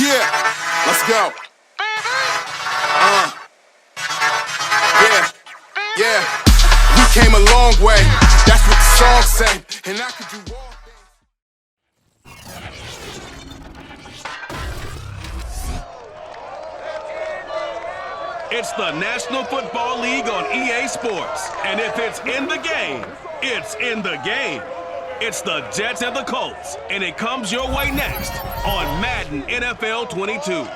Yeah, let's go. Yeah. We came a long way. That's what the song say. And I could do all things. It's the National Football League on EA Sports. And if it's in the game, it's in the game. It's the Jets and the Colts, and it comes your way next on Madden NFL 22.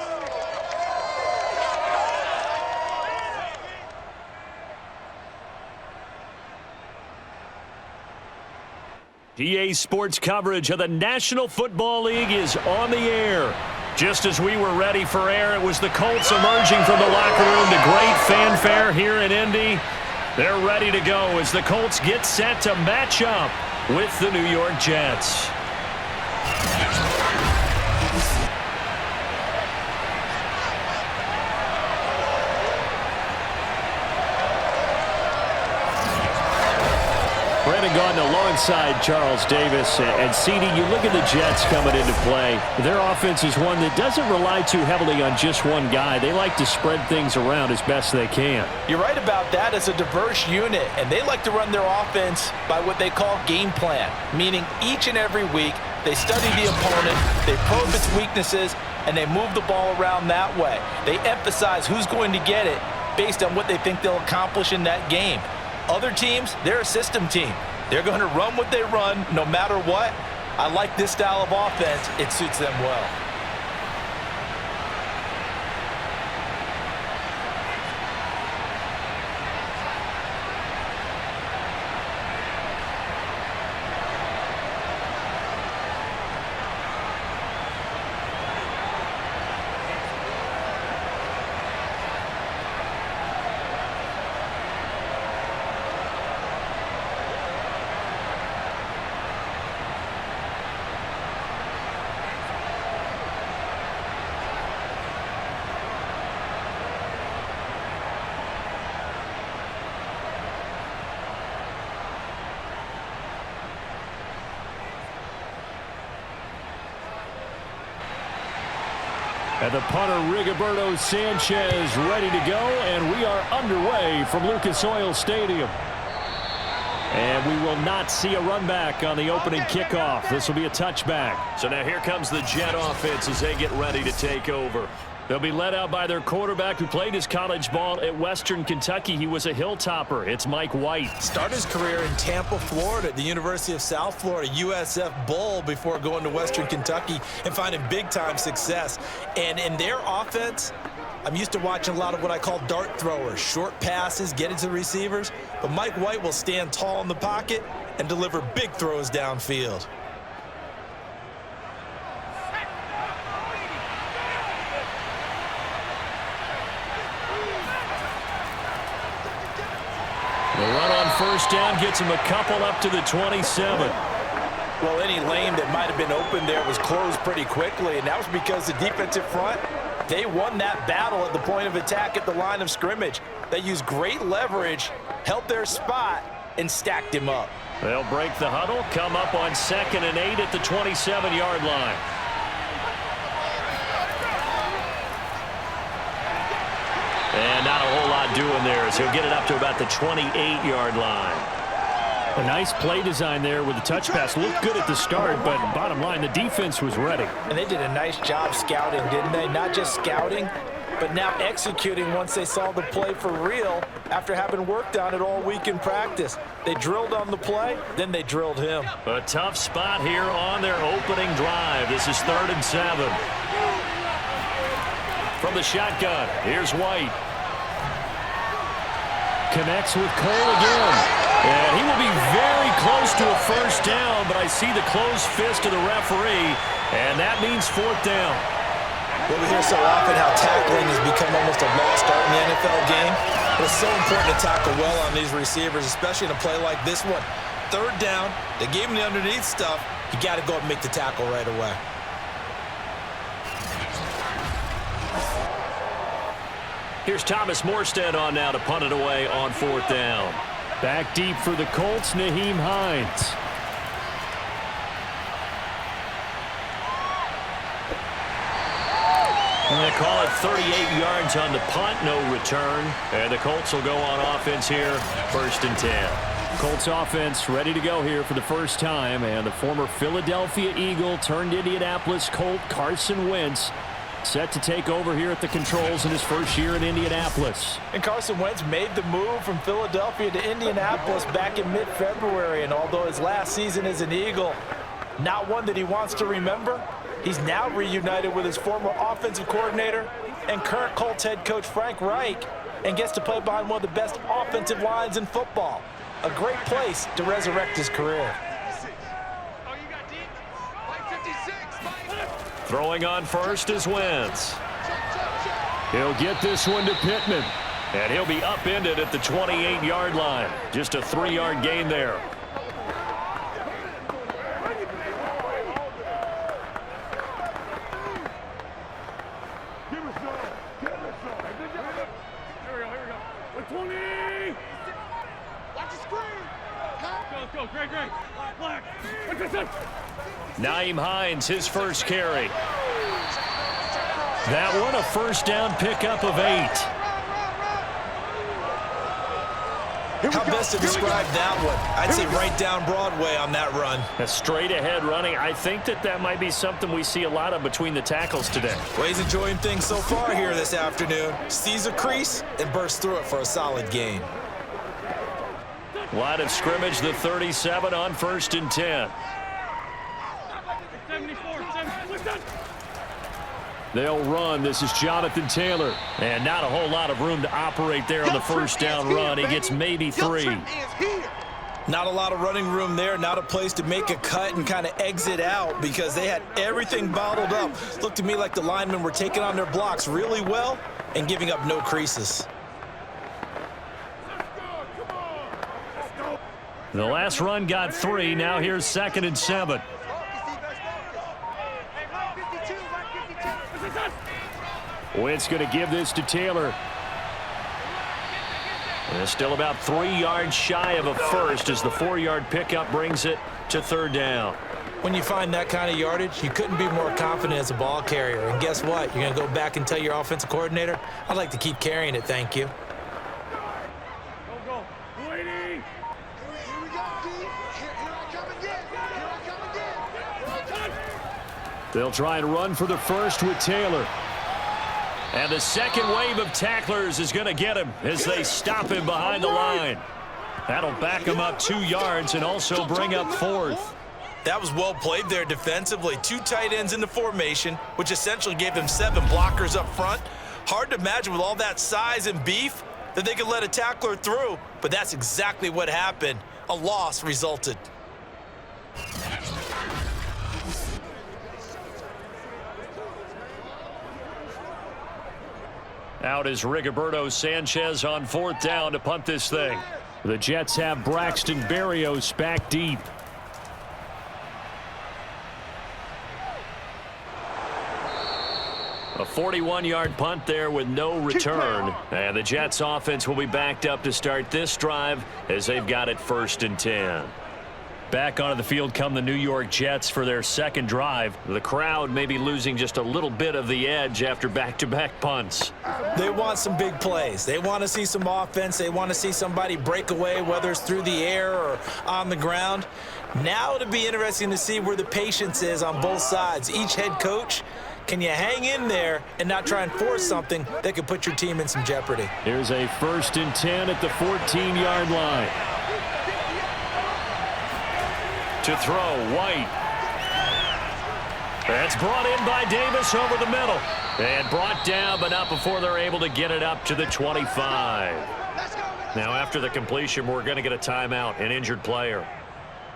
EA Sports coverage of the National Football League is on the air. Just as we were ready for air, it was the Colts emerging from the locker room to great fanfare here in Indy. They're ready to go as the Colts get set to match up with the New York Jets. Brandon Gaudin alongside Charles Davis. And CD, you look at the Jets coming into play. Their offense is one that doesn't rely too heavily on just one guy. They like to spread things around as best they can. You're right about that. It's a diverse unit, and they like to run their offense by what they call game plan, meaning each and every week they study the opponent, they probe its weaknesses, and they move the ball around that way. They emphasize who's going to get it based on what they think they'll accomplish in that game. Other teams, they're a system team. They're going to run what they run no matter what. I like this style of offense. It suits them well. And the punter, Rigoberto Sanchez, ready to go, and we are underway from Lucas Oil Stadium. And we will not see a run back on the opening kickoff. This will be a touchback. So now here comes the Jet offense as they get ready to take over. They'll be led out by their quarterback who played his college ball at Western Kentucky. He was a hilltopper. It's Mike White. Started his career in Tampa, Florida, at the University of South Florida, USF Bull, before going to Western Kentucky and finding big-time success. And in their offense, I'm used to watching a lot of what I call dart throwers, short passes, get into receivers. But Mike White will stand tall in the pocket and deliver big throws downfield. The run on first down gets him a couple up to the 27. Well, any lane that might have been open there was closed pretty quickly, and that was because the defensive front, they won that battle at the point of attack at the line of scrimmage. They used great leverage, held their spot, and stacked him up. They'll break the huddle, come up on 2nd and 8 at the 27-yard line. And not a whole lot doing there as he'll get it up to about the 28-yard line. A nice play design there with the touch pass. Looked good at the start, but bottom line, the defense was ready. And they did a nice job scouting, didn't they? Not just scouting, but now executing once they saw the play for real after having worked on it all week in practice. They drilled on the play, then they drilled him. A tough spot here on their opening drive. This is 3rd and 7. From the shotgun, here's White. Connects with Cole again. And he will be very close to a first down, but I see the closed fist of the referee, and that means 4th down. Well, we hear so often how tackling has become almost a lost art in the NFL game. But it's so important to tackle well on these receivers, especially in a play like this one. 3rd down, they gave him the underneath stuff. You got to go and make the tackle right away. Here's Thomas Morstead on now to punt it away on 4th down. Back deep for the Colts, Nyheim Hines. They call it 38 yards on the punt, no return. And the Colts will go on offense here, 1st and 10. Colts offense ready to go here for the first time. And the former Philadelphia Eagle turned Indianapolis Colt Carson Wentz set to take over here at the controls in his first year in Indianapolis. And Carson Wentz made the move from Philadelphia to Indianapolis back in mid-February. And although his last season as an Eagle, not one that he wants to remember, he's now reunited with his former offensive coordinator and current Colts head coach Frank Reich and gets to play behind one of the best offensive lines in football. A great place to resurrect his career. Throwing on first is Wentz. He'll get this one to Pittman. And he'll be upended at the 28-yard line. Just a 3-yard gain there. Nyheim Hines, his first carry. That one, a first down pickup of 8. How best to describe that one? I'd say right down Broadway on that run. A straight ahead running. I think that might be something we see a lot of between the tackles today. Well, he's enjoying things so far here this afternoon. Sees a crease and bursts through it for a solid gain. Line of scrimmage, the 37 on 1st and 10. They'll run. This is Jonathan Taylor. And not a whole lot of room to operate there on the first down run. He gets maybe 3. Not a lot of running room there. Not a place to make a cut and kind of exit out because they had everything bottled up. Looked to me like the linemen were taking on their blocks really well and giving up no creases. The last run got 3. Now here's 2nd and 7. Wentz going to give this to Taylor. And it's still about 3 yards shy of a first as the 4-yard pickup brings it to 3rd down. When you find that kind of yardage, you couldn't be more confident as a ball carrier. And guess what? You're going to go back and tell your offensive coordinator, I'd like to keep carrying it, thank you. They'll try and run for the first with Taylor. And the second wave of tacklers is going to get him as they stop him behind the line. That'll back him up 2 yards and also bring up 4th. That was well played there defensively. 2 tight ends in the formation, which essentially gave them 7 blockers up front. Hard to imagine with all that size and beef that they could let a tackler through, but that's exactly what happened. A loss resulted. Out is Rigoberto Sanchez on 4th down to punt this thing. The Jets have Braxton Berrios back deep. A 41-yard punt there with no return. And the Jets offense will be backed up to start this drive as they've got it 1st and 10. Back onto the field come the New York Jets for their second drive. The crowd may be losing just a little bit of the edge after back-to-back punts. They want some big plays. They want to see some offense. They want to see somebody break away, whether it's through the air or on the ground. Now it'll be interesting to see where the patience is on both sides. Each head coach, can you hang in there and not try and force something that could put your team in some jeopardy? Here's a 1st and 10 at the 14-yard line. To throw, White. That's brought in by Davis over the middle. And brought down, but not before they're able to get it up to the 25. Now, after the completion, we're going to get a timeout, an injured player.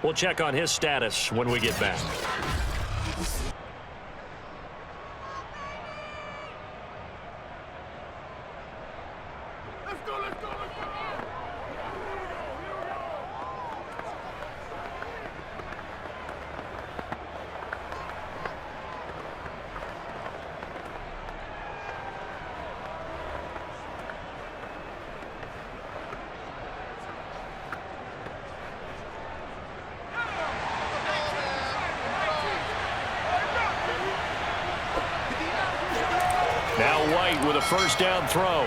We'll check on his status when we get back. White with a first down throw.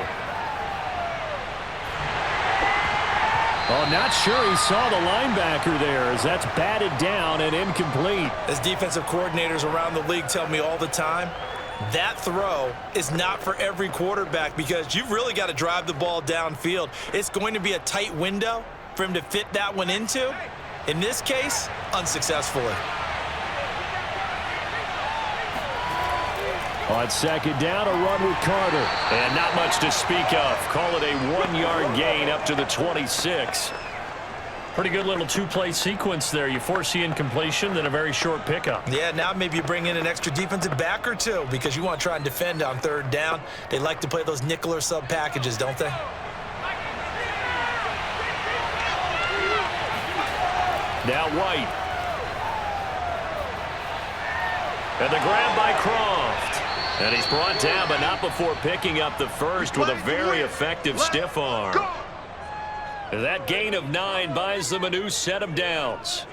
Oh, not sure he saw the linebacker there as that's batted down and incomplete. As defensive coordinators around the league tell me all the time, that throw is not for every quarterback because you've really got to drive the ball downfield. It's going to be a tight window for him to fit that one into. In this case, unsuccessfully. On second down, a run with Carter. And not much to speak of. Call it a 1-yard gain up to the 26. Pretty good little two-play sequence there. You force the incompletion, then a very short pickup. Yeah, now maybe you bring in an extra defensive back or two because you want to try and defend on third down. They like to play those nickel or sub packages, don't they? Now White. And the grab by Croft. And he's brought down, but not before picking up the first with a very effective stiff arm. That gain of 9 buys them a new set of downs.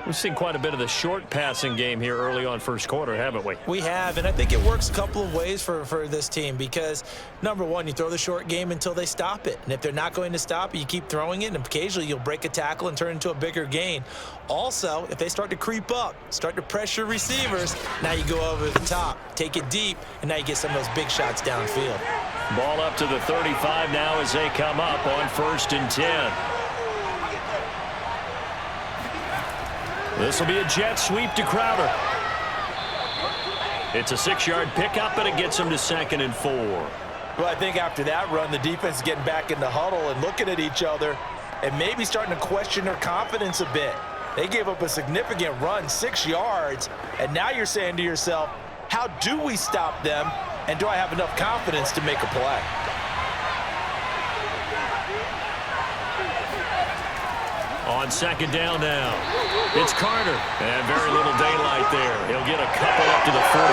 We've seen quite a bit of the short passing game here early on first quarter, haven't we? We have, and I think it works a couple of ways for this team because, number one, you throw the short game until they stop it. And if they're not going to stop it, you keep throwing it, and occasionally you'll break a tackle and turn it into a bigger gain. Also, if they start to creep up, start to pressure receivers, now you go over the top, take it deep, and now you get some of those big shots downfield. Ball up to the 35 now as they come up on 1st and 10. This will be a jet sweep to Crowder. It's a 6-yard pickup, and it gets him to 2nd and 4. Well, I think after that run, the defense is getting back in the huddle and looking at each other and maybe starting to question their confidence a bit. They gave up a significant run, 6 yards, and now you're saying to yourself, how do we stop them, and do I have enough confidence to make a play? On second down now, it's Carter. And very little daylight there. He'll get a couple up to the 44.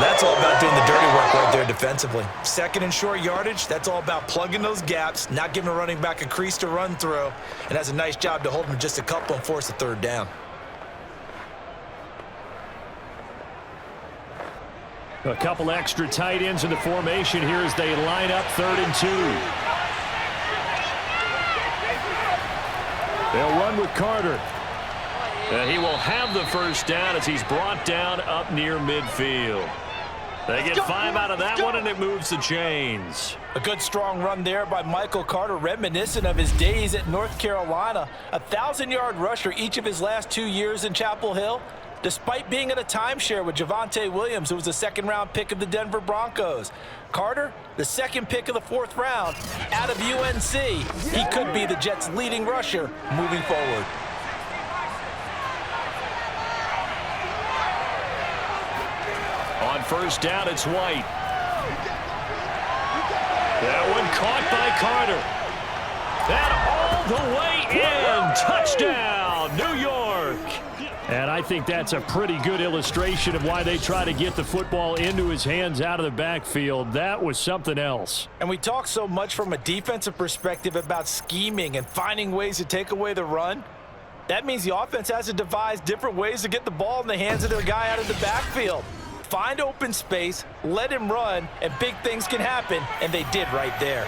That's all about doing the dirty work right there defensively. 2nd and short yardage, that's all about plugging those gaps, not giving a running back a crease to run through, and that's a nice job to hold him just a couple and force a 3rd down. A couple extra tight ends in the formation here as they line up 3rd and 2. They'll run with Carter. And he will have the first down as he's brought down up near midfield. They get 5 out of that one, and it moves the chains. A good strong run there by Michael Carter, reminiscent of his days at North Carolina. A 1,000-yard rusher each of his last 2 years in Chapel Hill, despite being in a timeshare with Javonte Williams, who was a 2nd-round pick of the Denver Broncos. Carter, the 2nd pick of the 4th round out of UNC. He could be the Jets' leading rusher moving forward. On 1st down, it's White. That one caught by Carter. That all the way in. Touchdown, New York. And I think that's a pretty good illustration of why they try to get the football into his hands out of the backfield. That was something else. And we talk so much from a defensive perspective about scheming and finding ways to take away the run. That means the offense has to devise different ways to get the ball in the hands of their guy out of the backfield. Find open space, let him run, and big things can happen, and they did right there.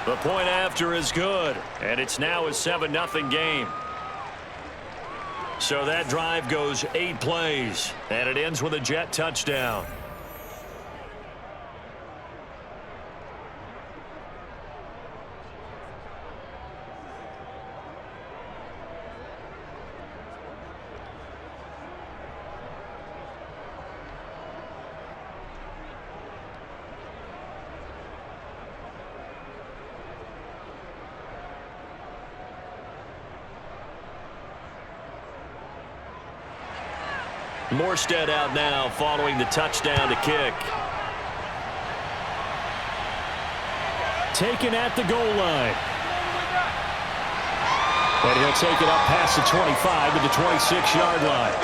The point after is good, and it's now a 7-0 game. So that drive goes 8 plays, and it ends with a Jet touchdown. Morstead out now following the touchdown to kick. Taken at the goal line. And he'll take it up past the 25 to the 26-yard line.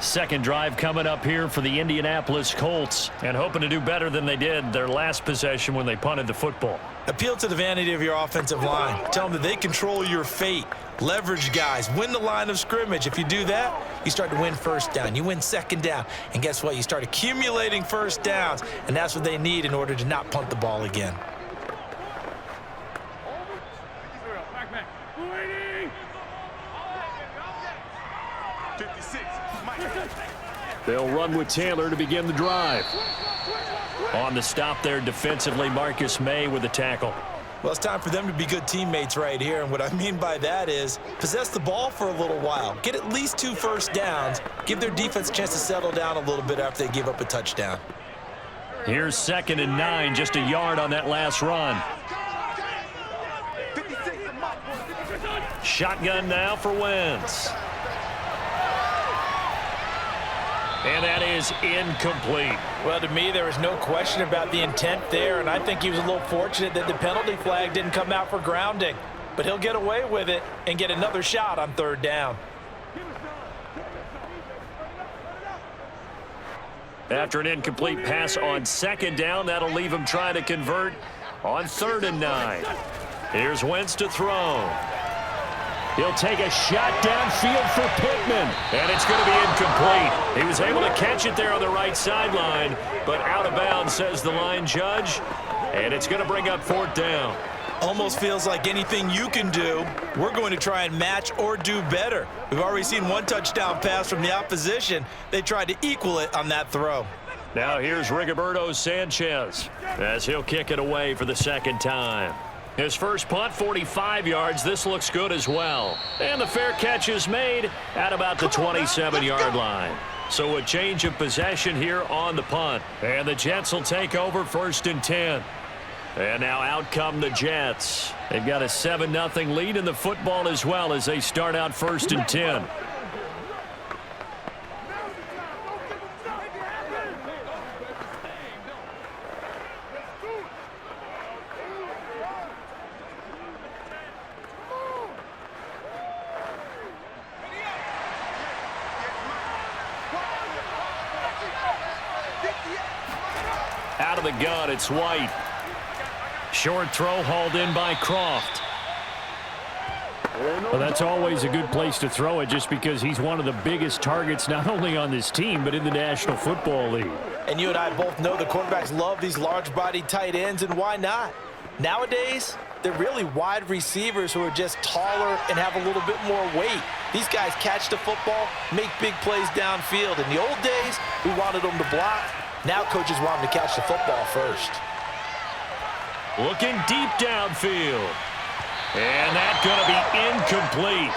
Second drive coming up here for the Indianapolis Colts, and hoping to do better than they did their last possession when they punted the football. Appeal to the vanity of your offensive line. Tell them that they control your fate. Leverage guys. Win the line of scrimmage. If you do that, you start to win first down. You win second down. And guess what? You start accumulating first downs, and that's what they need in order to not punt the ball again. They'll run with Taylor to begin the drive. On the stop there defensively, Marcus May with the tackle. Well, it's time for them to be good teammates right here, and what I mean by that is possess the ball for a little while. Get at least 2 first downs. Give their defense a chance to settle down a little bit after they give up a touchdown. Here's 2nd and 9, just a yard on that last run. Shotgun now for Wentz. And that is incomplete. Well, to me, there was no question about the intent there, and I think he was a little fortunate that the penalty flag didn't come out for grounding. But he'll get away with it and get another shot on 3rd down. After an incomplete pass on 2nd down, that'll leave him trying to convert on 3rd and 9. Here's Wentz to throw. He'll take a shot downfield for Pittman, and it's going to be incomplete. He was able to catch it there on the right sideline, but out of bounds, says the line judge, and it's going to bring up 4th down. Almost feels like anything you can do, we're going to try and match or do better. We've already seen 1 touchdown pass from the opposition. They tried to equal it on that throw. Now here's Rigoberto Sanchez as he'll kick it away for the 2nd time. His first punt, 45 yards. This looks good as well. And the fair catch is made at about the 27-yard line. So a change of possession here on the punt. And the Jets will take over 1st and 10. And now out come the Jets. They've got a 7-0 lead in the football as well as they start out 1st and 10. Out of the gun, it's White. Short throw hauled in by Croft. Well, that's always a good place to throw it just because he's one of the biggest targets not only on this team but in the National Football League. And you and I both know the quarterbacks love these large-bodied tight ends, and why not? Nowadays, they're really wide receivers who are just taller and have a little bit more weight. These guys catch the football, make big plays downfield. In the old days, we wanted them to block. Now coaches want them to catch the football first. Looking deep downfield. And that's going to be incomplete.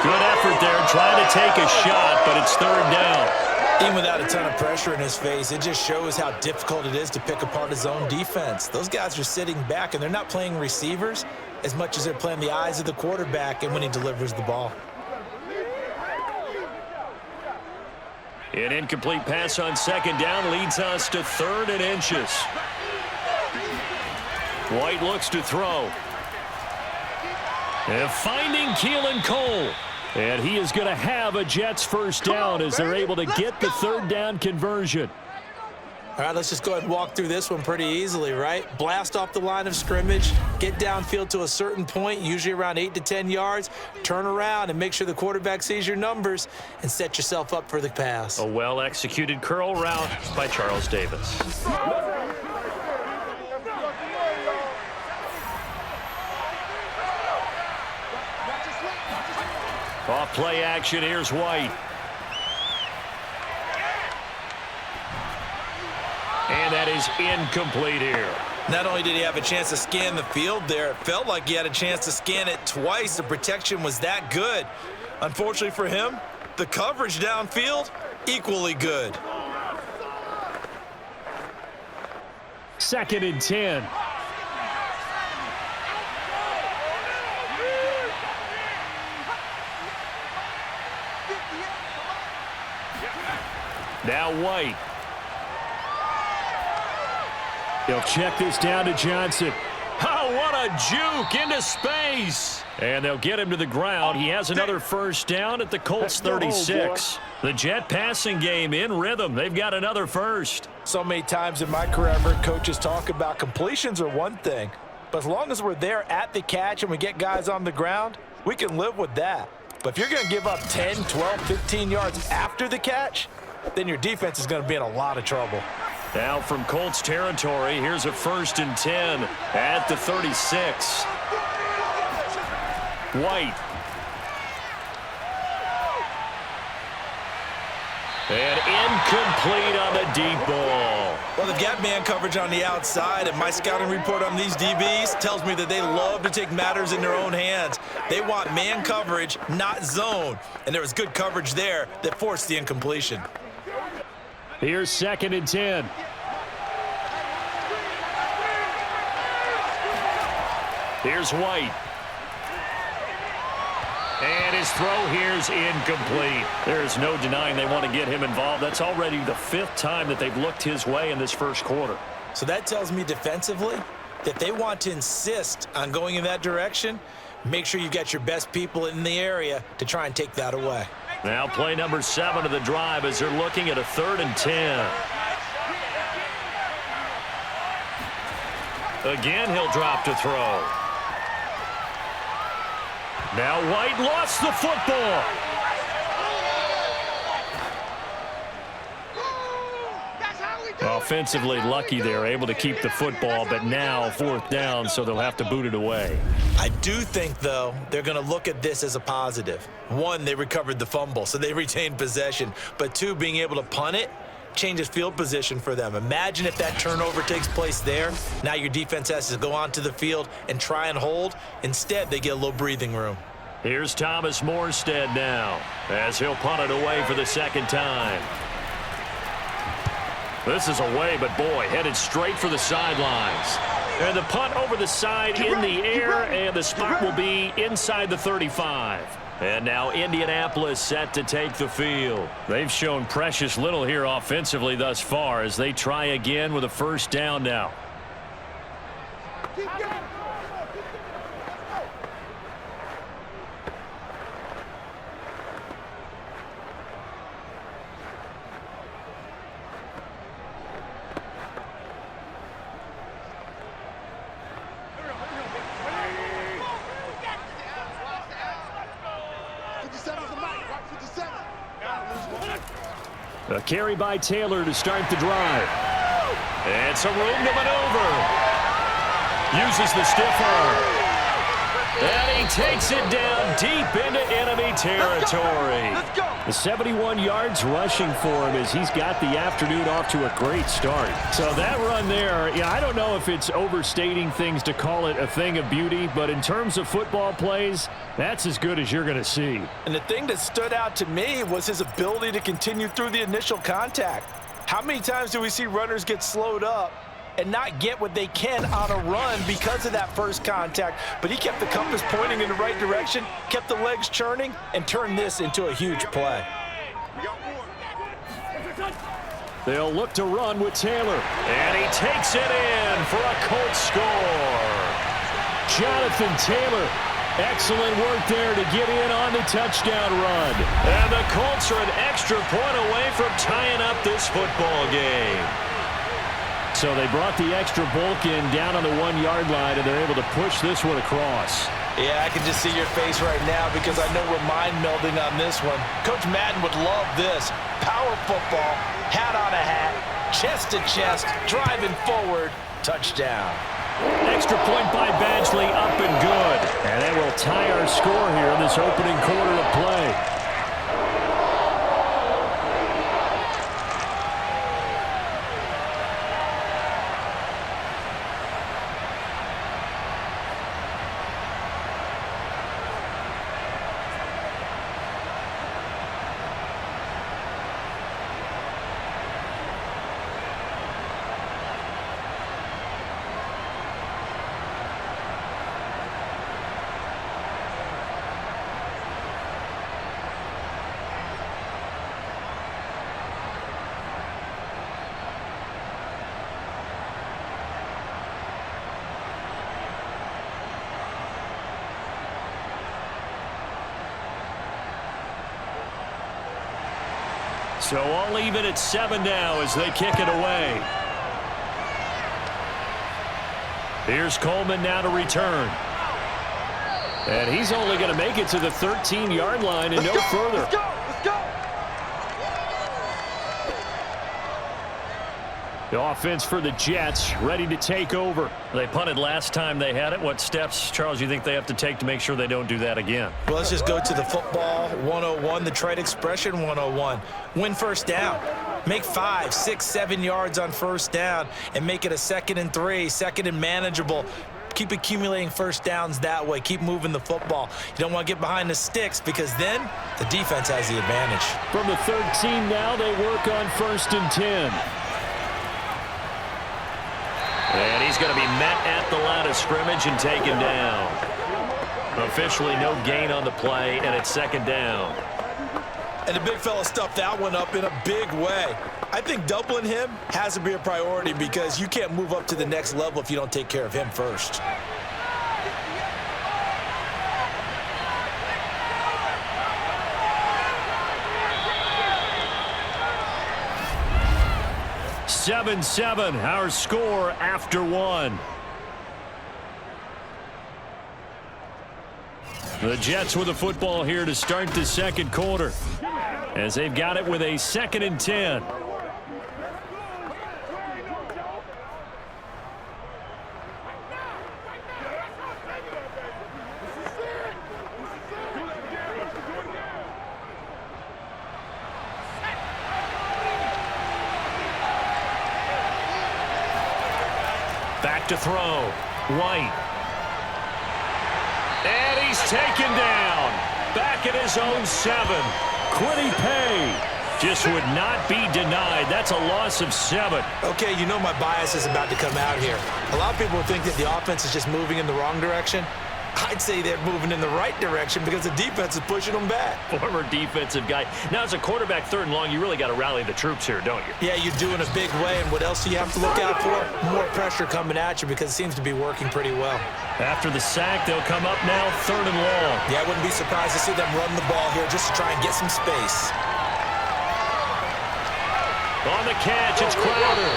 Good effort there trying to take a shot, but it's 3rd down. Even without a ton of pressure in his face, it just shows how difficult it is to pick apart his own defense. Those guys are sitting back, and they're not playing receivers as much as they're playing the eyes of the quarterback and when he delivers the ball. An incomplete pass on 2nd down leads us to 3rd and inches. White looks to throw. And finding Keelan Cole. And he is going to have a Jets 1st down as they're able to get the 3rd down conversion. All right, let's just go ahead and walk through this one pretty easily, right? Blast off the line of scrimmage, get downfield to a certain point, usually around 8 to 10 yards, turn around and make sure the quarterback sees your numbers and set yourself up for the pass. A well-executed curl route by Charles Davis. Off play action, here's White. And that is incomplete here. Not only did he have a chance to scan the field there, it felt like he had a chance to scan it twice. The protection was that good. Unfortunately for him, the coverage downfield, equally good. 2nd and 10. Now White. He'll check this down to Johnson. Oh, what a juke into space. And they'll get him to the ground. He has another first down at the Colts 36. The Jet passing game in rhythm. They've got another first. So many times in my career, I've heard coaches talk about completions are one thing. But as long as we're there at the catch and we get guys on the ground, we can live with that. But if you're going to give up 10, 12, 15 yards after the catch, then your defense is going to be in a lot of trouble. Now from Colts territory, here's a 1st and 10 at the 36. White. And incomplete on the deep ball. Well, they've got man coverage on the outside, and my scouting report on these DBs tells me that they love to take matters in their own hands. They want man coverage, not zone. And there was good coverage there that forced the incompletion. Here's 2nd and 10. Here's White. And his throw here's incomplete. There's no denying they want to get him involved. That's already the 5th time that they've looked his way in this first quarter. So that tells me defensively that they want to insist on going in that direction. Make sure you've got your best people in the area to try and take that away. Now play number 7 of the drive as they're looking at a 3rd and 10. Again, he'll drop to throw. Now White lost the football. Offensively lucky they're able to keep the football, but now 4th down, so they'll have to boot it away. I do think, though, they're going to look at this as a positive. 1, they recovered the fumble, so they retained possession. But 2, being able to punt it changes field position for them. Imagine if that turnover takes place there. Now your defense has to go onto the field and try and hold. Instead, they get a little breathing room. Here's Thomas Morstead now as he'll punt it away for the 2nd time. This is away, but boy, headed straight for the sidelines. And the punt over the side in the air, and the spot will be inside the 35. And now Indianapolis set to take the field. They've shown precious little here offensively thus far as they try again with a 1st down now. A carry by Taylor to start the drive. And some room to maneuver. Uses the stiff arm. And he takes it down deep into enemy territory. Let's go. The 71 yards rushing for him as he's got the afternoon off to a great start. So that run there, yeah, I don't know if it's overstating things to call it a thing of beauty, but in terms of football plays, that's as good as you're going to see. And the thing that stood out to me was his ability to continue through the initial contact. How many times do we see runners get slowed up and not get what they can on a run because of that first contact? But he kept the compass pointing in the right direction, kept the legs churning, and turned this into a huge play. They'll look to run with Taylor. And he takes it in for a Colts score. Jonathan Taylor. Excellent work there to get in on the touchdown run. And the Colts are an extra point away from tying up this football game. So they brought the extra bulk in down on the 1-yard line, and they're able to push this one across. Yeah, I can just see your face right now because I know we're mind melding on this one. Coach Madden would love this. Power football, hat on a hat, chest to chest, driving forward, touchdown. Extra point by Badgley, up and good. And that will tie our score here in this opening quarter of play. So all even at 7 now as they kick it away. Here's Coleman now to return. And he's only going to make it to the 13-yard line and no further. Let's go! Let's go! The offense for the Jets ready to take over. They punted last time they had it. What steps, Charles, you think they have to take to make sure they don't do that again? Well, let's just go to the football 101, the trade expression 101. Win first down. Make 5, 6, 7 yards on first down and make it a 2nd and 3, 2nd and manageable. Keep accumulating first downs that way. Keep moving the football. You don't want to get behind the sticks because then the defense has the advantage. From the 13 now, they work on 1st and 10. And he's going to be met at the line of scrimmage and taken down. Officially no gain on the play, and it's 2nd down. And the big fella stuffed that one up in a big way. I think doubling him has to be a priority because you can't move up to the next level if you don't take care of him first. "7-7", our score after 1. The Jets with the football here to start the 2nd quarter, as they've got it with a 2nd and 10. Back to throw. White. And he's taken down. Back at his own 7. Quiddy Pay just would not be denied. That's a loss of 7. Okay, you know my bias is about to come out here. A lot of people think that the offense is just moving in the wrong direction. I'd say they're moving in the right direction because the defense is pushing them back. Former defensive guy. Now, as a quarterback 3rd and long, you really got to rally the troops here, don't you? Yeah, you do in a big way. And what else do you have to look out for? More pressure coming at you because it seems to be working pretty well. After the sack, they'll come up now 3rd and long. Yeah, I wouldn't be surprised to see them run the ball here just to try and get some space. On the catch, it's Crowder.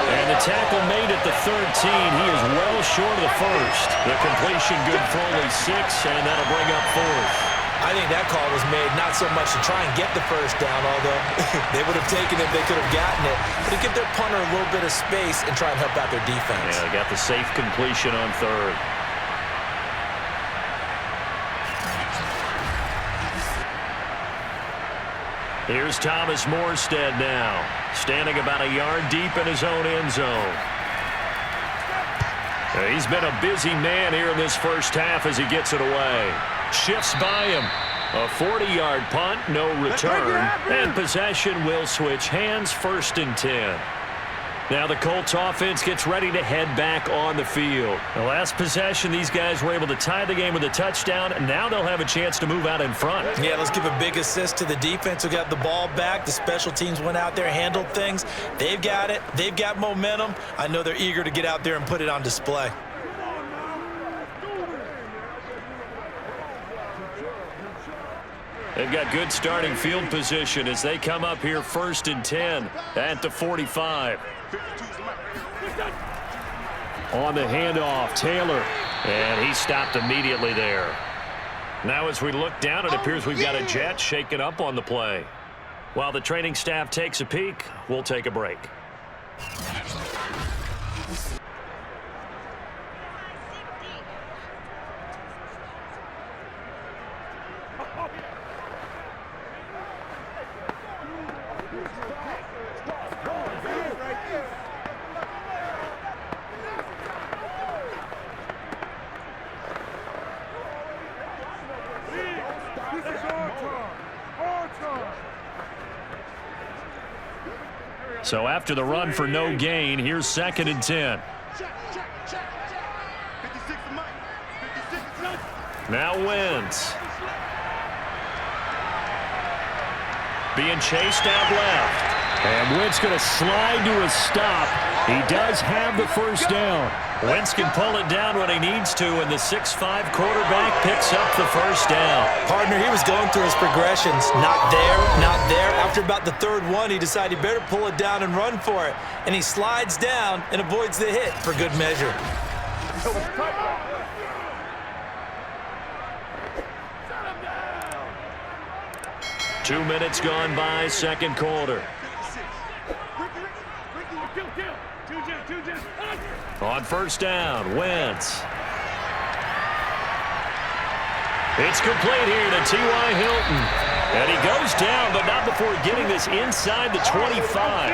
And the tackle made at the 13. He is well short of the 1st. The completion good for only 6, and that'll bring up 4th. I think that call was made not so much to try and get the 1st down, although they would have taken it, they could have gotten it, but to give their punter a little bit of space and try and help out their defense. Yeah, they got the safe completion on 3rd. Here's Thomas Morstead now, standing about a yard deep in his own end zone. He's been a busy man here in this first half as he gets it away. Shifts by him. A 40-yard punt, no return, and possession will switch hands, 1st and 10. Now the Colts offense gets ready to head back on the field. The last possession, these guys were able to tie the game with a touchdown, and now they'll have a chance to move out in front. Yeah, let's give a big assist to the defense who got the ball back. The special teams went out there, handled things. They've got it. They've got momentum. I know they're eager to get out there and put it on display. They've got good starting field position as they come up here 1st and 10 at the 45. On the handoff, Taylor. And he stopped immediately there. Now as we look down, it appears we've got a Jet shaken up on the play. While the training staff takes a peek, we'll take a break. So after the run for no gain, here's 2nd and 10. Now Wentz. Being chased out left. And Wentz going to slide to a stop He does have the first down. Wentz can pull it down when he needs to, and the 6'5" quarterback picks up the first down. Partner, he was going through his progressions. Not there, not there. After about the third one, he decided he better pull it down and run for it. And he slides down and avoids the hit for good measure. 2 minutes gone by, second quarter. On first down, Wentz. It's complete here to T.Y. Hilton. And he goes down, but not before getting this inside the 25.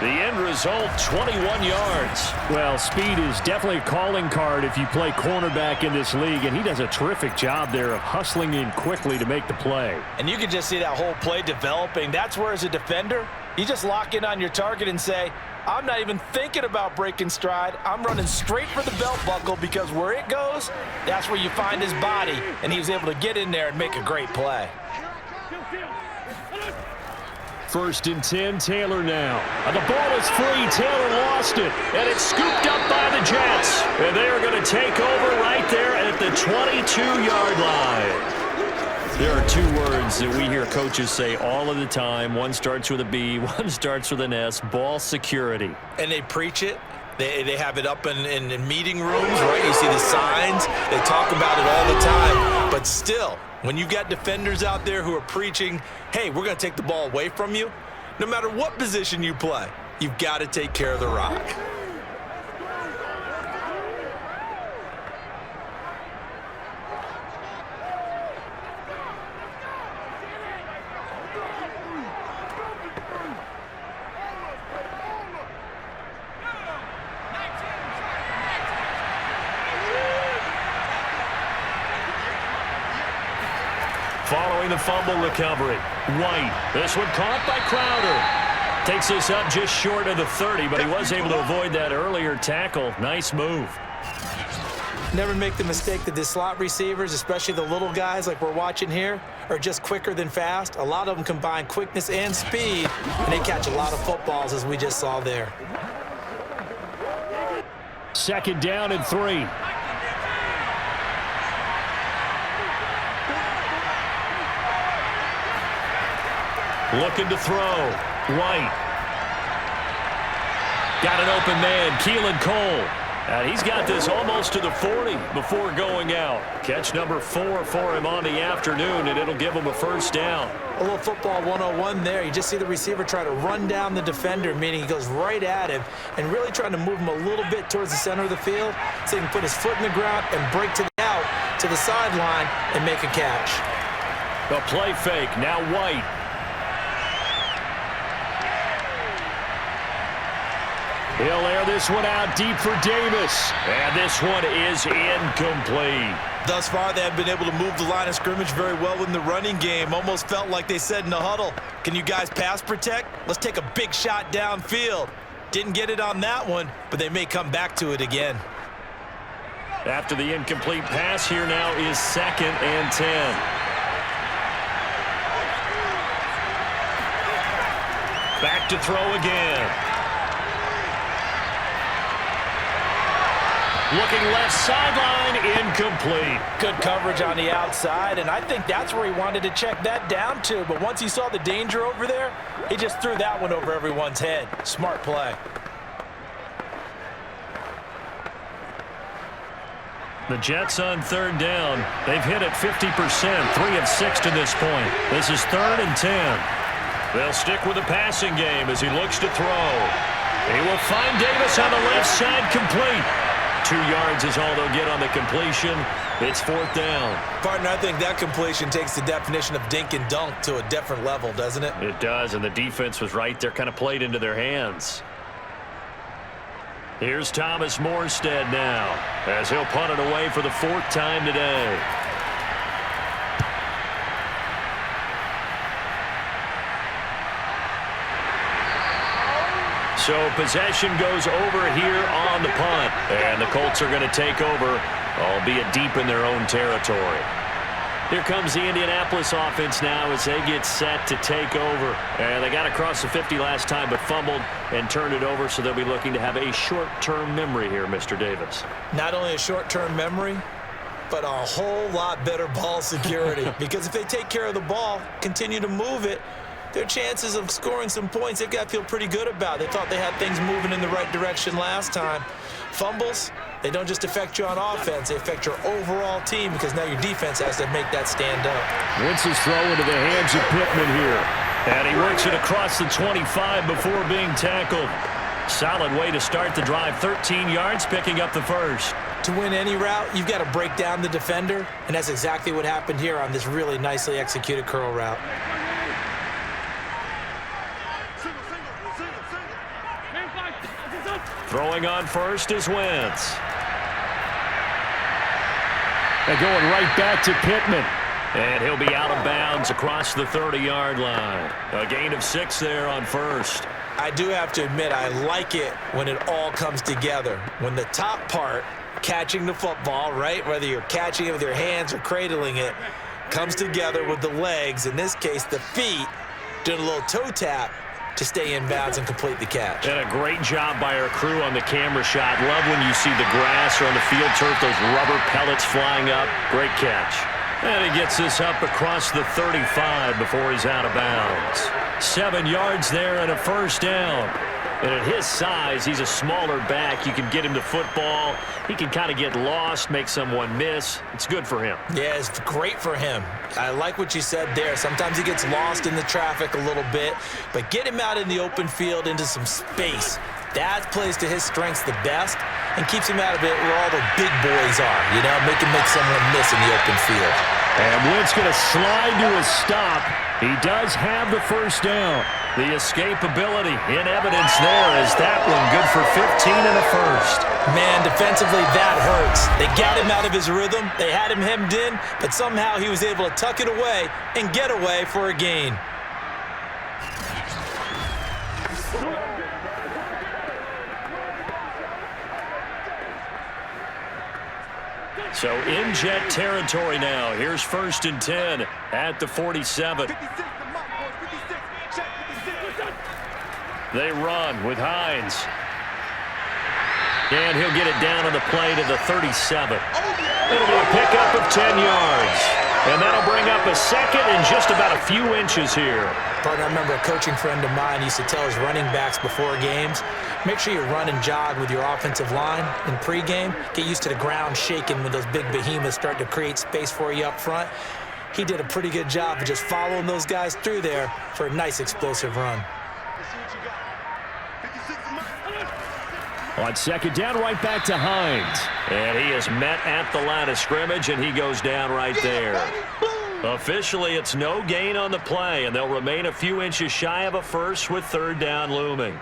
The end result, 21 yards. Well, speed is definitely a calling card if you play cornerback in this league, and he does a terrific job there of hustling in quickly to make the play. And you can just see that whole play developing. That's where, as a defender, you just lock in on your target and say, I'm not even thinking about breaking stride. I'm running straight for the belt buckle, because where it goes, that's where you find his body, and he was able to get in there and make a great play. 1st and 10, Taylor now. And the ball is free. Taylor lost it. And it's scooped up by the Jets. And they are going to take over right there at the 22-yard line. There are 2 words that we hear coaches say all of the time. One starts with a B, one starts with an S, ball security. And they preach it. They have it up in meeting rooms, right? You see the signs. They talk about it all the time. But still, when you got defenders out there who are preaching, hey, we're going to take the ball away from you, no matter what position you play, you've got to take care of the rock. Following the fumble recovery, White. This one caught by Crowder. Takes this up just short of the 30, but he was able to avoid that earlier tackle. Nice move. Never make the mistake that the slot receivers, especially the little guys like we're watching here, are just quicker than fast. A lot of them combine quickness and speed, and they catch a lot of footballs, as we just saw there. 2nd down and 3. Looking to throw. White. Got an open man. Keelan Cole. And he's got this almost to the 40 before going out. Catch number 4 for him on the afternoon, and it'll give him a first down. A little football 101 there. You just see the receiver try to run down the defender, meaning he goes right at him and really trying to move him a little bit towards the center of the field so he can put his foot in the ground and break to the out to the sideline and make a catch. The play fake. Now White. He'll air this one out deep for Davis. And this one is incomplete. Thus far, they have been able to move the line of scrimmage very well in the running game. Almost felt like they said in the huddle, can you guys pass protect? Let's take a big shot downfield. Didn't get it on that one, but they may come back to it again. After the incomplete pass, here now is 2nd and 10. Back to throw again. Looking left sideline, incomplete. Good coverage on the outside, and I think that's where he wanted to check that down to. But once he saw the danger over there, he just threw that one over everyone's head. Smart play. The Jets on 3rd down. They've hit it 50%, 3 of 6 to this point. This is 3rd and 10. They'll stick with the passing game as he looks to throw. He will find Davis on the left side, complete. 2 yards is all they'll get on the completion. It's 4th down. Partner, I think that completion takes the definition of dink and dunk to a different level, doesn't it? It does, and the defense was right there, kind of played into their hands. Here's Thomas Morstead now, as he'll punt it away for the 4th time today. So possession goes over here on the punt. And the Colts are going to take over, albeit deep in their own territory. Here comes the Indianapolis offense now as they get set to take over. And they got across the 50 last time but fumbled and turned it over, so they'll be looking to have a short-term memory here, Mr. Davis. Not only a short-term memory, but a whole lot better ball security. Because if they take care of the ball, continue to move it, their chances of scoring some points, they've got to feel pretty good about. They thought they had things moving in the right direction last time. Fumbles, they don't just affect you on offense, they affect your overall team because now your defense has to make that stand up. Wentz's throw into the hands of Pittman here. And he works it across the 25 before being tackled. Solid way to start the drive. 13 yards, picking up the first. To win any route, you've got to break down the defender, and that's exactly what happened here on this really nicely executed curl route. Throwing on first is Wentz. They're going right back to Pittman. And he'll be out of bounds across the 30-yard line. A gain of 6 there on first. I do have to admit, I like it when it all comes together. When the top part, catching the football, right, whether you're catching it with your hands or cradling it, comes together with the legs, in this case the feet, doing a little toe tap to stay in bounds and complete the catch. And a great job by our crew on the camera shot. Love when you see the grass or on the field turf, those rubber pellets flying up. Great catch. And he gets this up across the 35 before he's out of bounds. 7 yards there and a first down. And at his size, he's a smaller back. You can get him to football. He can kind of get lost, make someone miss. It's good for him. Yeah, it's great for him. I like what you said there. Sometimes he gets lost in the traffic a little bit, but get him out in the open field into some space. That plays to his strengths the best and keeps him out of it where all the big boys are, you know, make someone miss in the open field. And Wentz going to slide to a stop. He does have the first down. The escapability in evidence there as that one good for 15 and a first. Man, defensively, that hurts. They got him out of his rhythm. They had him hemmed in, but somehow he was able to tuck it away and get away for a gain. So in jet territory now. Here's 1st and 10 at the 47. They run with Hines. And he'll get it down on the play to the 37. It'll be a pickup of 10 yards. And that'll bring up a second and just about a few inches here. Partner, I remember a coaching friend of mine used to tell his running backs before games, make sure you run and jog with your offensive line in pregame. Get used to the ground shaking when those big behemoths start to create space for you up front. He did a pretty good job of just following those guys through there for a nice explosive run. On second down, right back to Hines. And he is met at the line of scrimmage, and he goes down right there. Officially, it's no gain on the play, and they'll remain a few inches shy of a first with 3rd down looming.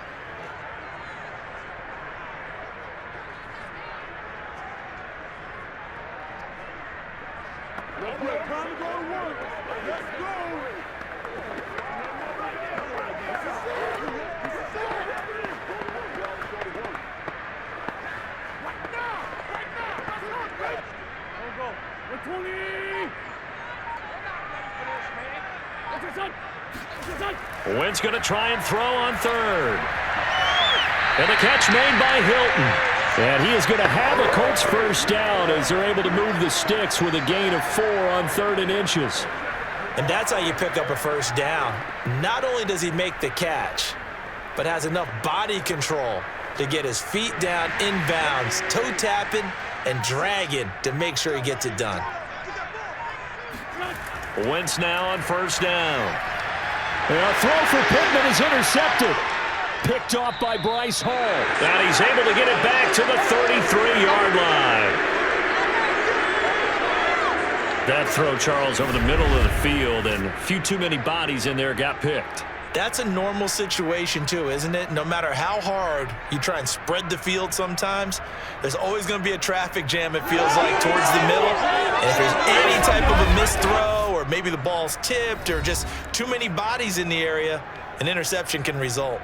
Wentz going to try and throw on 3rd. And the catch made by Hilton. And he is going to have a Colts first down as they're able to move the sticks with a gain of 4 on 3rd and inches. And that's how you pick up a first down. Not only does he make the catch, but has enough body control to get his feet down inbounds, toe tapping and dragging to make sure he gets it done. Wentz now on first down. And a throw for Pittman is intercepted. Picked off by Bryce Hall. And he's able to get it back to the 33-yard line. That throw, Charles, over the middle of the field, and a few too many bodies in there got picked. That's a normal situation too, isn't it? No matter how hard you try and spread the field sometimes, there's always going to be a traffic jam, it feels like, towards the middle. And if there's any type of a missed throw, or maybe the ball's tipped, or just too many bodies in the area, an interception can result.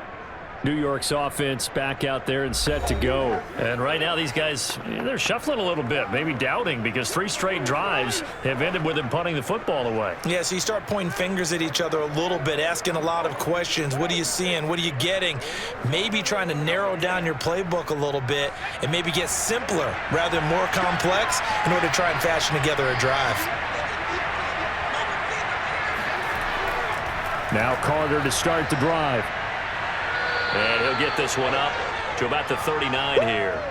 New York's offense back out there and set to go. And right now these guys, they're shuffling a little bit, maybe doubting, because 3 straight drives have ended with them punting the football away. Yeah, so you start pointing fingers at each other a little bit, asking a lot of questions. What are you seeing? What are you getting? Maybe trying to narrow down your playbook a little bit and maybe get simpler rather than more complex in order to try and fashion together a drive. Now Carter to start the drive. And he'll get this one up to about the 39 here.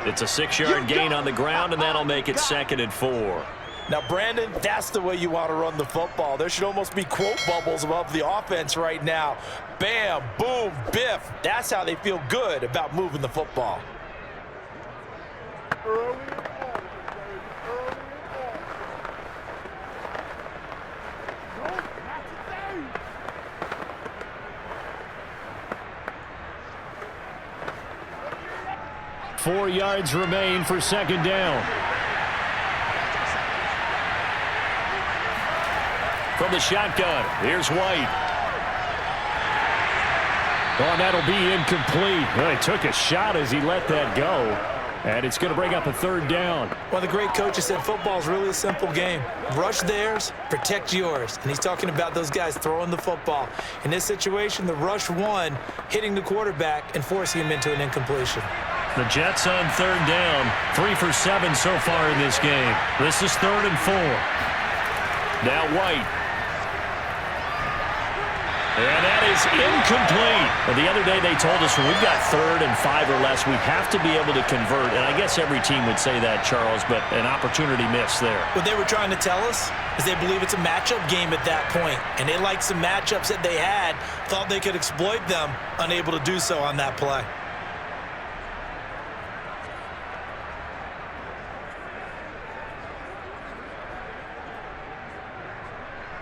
It's a 6-yard gain on the ground, and that'll make it 2nd and 4. Now, Brandon, that's the way you want to run the football. There should almost be quote bubbles above the offense right now. Bam, boom, biff. That's how they feel good about moving the football. 4 yards remain for 2nd down. From the shotgun, here's White. Oh, that'll be incomplete. Well, he took a shot as he let that go. And it's going to bring up a 3rd down. One of the great coaches said football is really a simple game. Rush theirs, protect yours. And he's talking about those guys throwing the football. In this situation, the rush won, hitting the quarterback and forcing him into an incompletion. The Jets on 3rd down. 3 for 7 so far in this game. This is 3rd and 4. Now White. And that is incomplete. Well, the other day they told us when we've got 3rd and 5 or less, we have to be able to convert. And I guess every team would say that, Charles, but an opportunity missed there. What they were trying to tell us is they believe it's a matchup game at that point. And they liked some matchups that they had, thought they could exploit them, unable to do so on that play.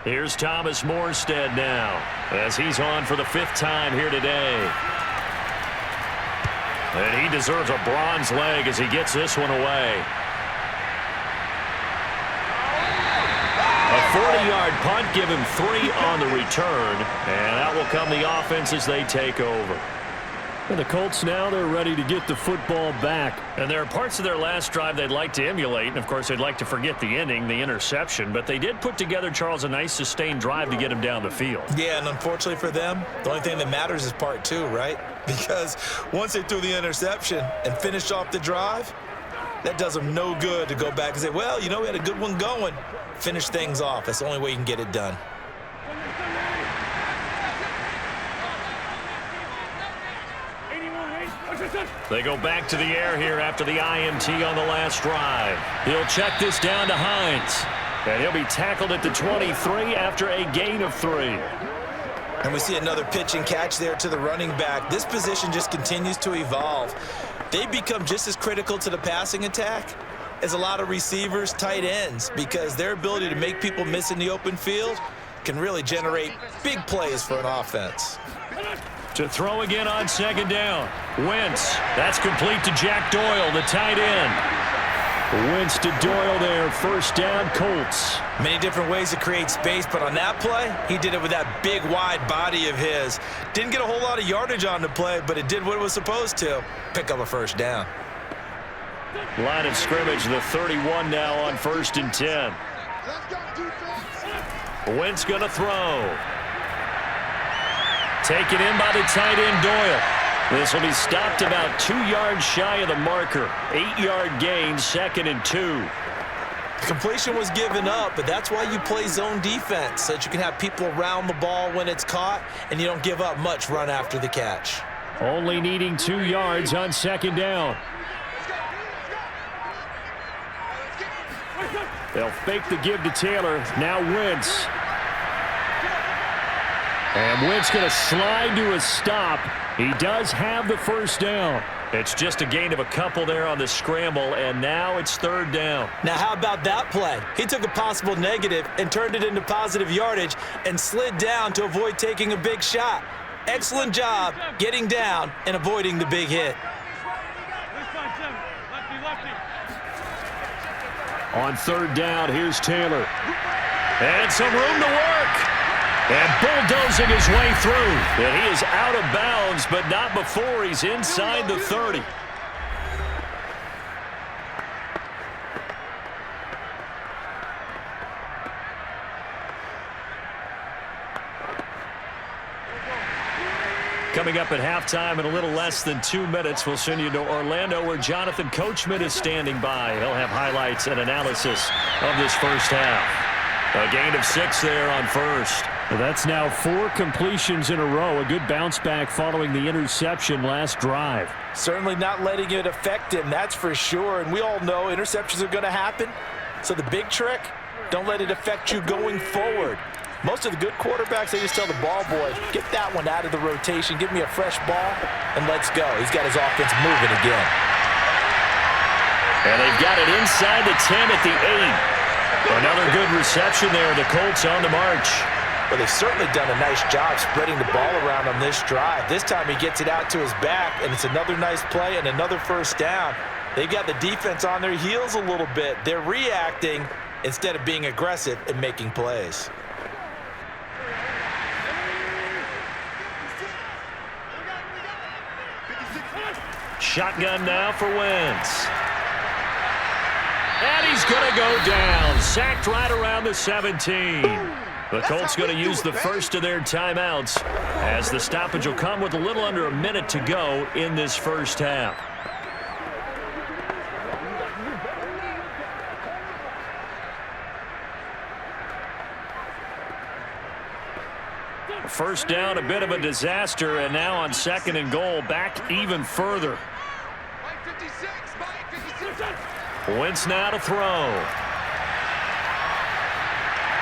Here's Thomas Morstead now, as he's on for the 5th time here today. And he deserves a bronze leg as he gets this one away. A 40-yard punt, give him 3 on the return, and out will come the offense as they take over. And the Colts now, they're ready to get the football back. And there are parts of their last drive they'd like to emulate. And, of course, they'd like to forget the ending, the interception. But they did put together, Charles, a nice sustained drive to get him down the field. Yeah, and unfortunately for them, the only thing that matters is part 2, right? Because once they threw the interception and finished off the drive, that does them no good to go back and say, well, you know, we had a good one going. Finish things off. That's the only way you can get it done. They go back to the air here after the IMT on the last drive. He'll check this down to Hines. And he'll be tackled at the 23 after a gain of 3. And we see another pitch and catch there to the running back. This position just continues to evolve. They become just as critical to the passing attack as a lot of receivers, tight ends, because their ability to make people miss in the open field can really generate big plays for an offense. To throw again on 2nd down. Wentz. That's complete to Jack Doyle, the tight end. Wentz to Doyle there. 1st down, Colts. Many different ways to create space, but on that play, he did it with that big, wide body of his. Didn't get a whole lot of yardage on the play, but it did what it was supposed to. Pick up a 1st down. Line of scrimmage, the 31 now on 1st and 10. Wentz going to throw. Taken in by the tight end, Doyle. This will be stopped about 2 yards shy of the marker. 8-yard gain, 2nd and 2. The completion was given up, but that's why you play zone defense, so that you can have people around the ball when it's caught, and you don't give up much run after the catch. Only needing 2 yards on 2nd down. They'll fake the give to Taylor. Now Wentz. And Wentz going to slide to a stop. He does have the 1st down. It's just a gain of a couple there on the scramble, and now it's 3rd down. Now, how about that play? He took a possible negative and turned it into positive yardage and slid down to avoid taking a big shot. Excellent job getting down and avoiding the big hit. On 3rd down, here's Taylor. And some room to work. And bulldozing his way through. And he is out of bounds, but not before he's inside the 30. Coming up at halftime in a little less than 2 minutes, we'll send you to Orlando where Jonathan Coachman is standing by. He'll have highlights and analysis of this first half. A gain of 6 there on first. Well, that's now 4 completions in a row. A good bounce back following the interception last drive. Certainly not letting it affect him, that's for sure. And we all know interceptions are going to happen. So the big trick, don't let it affect you going forward. Most of the good quarterbacks, they just tell the ball boy, get that one out of the rotation, give me a fresh ball, and let's go. He's got his offense moving again. And they've got it inside the 10 at the 8. Another good reception there. The Colts on the march. Well, they've certainly done a nice job spreading the ball around on this drive. This time he gets it out to his back, and it's another nice play and another first down. They've got the defense on their heels a little bit. They're reacting instead of being aggressive and making plays. Shotgun now for Wentz. And he's going to go down. Sacked right around the 17. The Colts going to use the first of their timeouts as the stoppage will come with a little under a minute to go in this first half. First down, a bit of a disaster, and now on 2nd and goal, back even further. Wentz now to throw.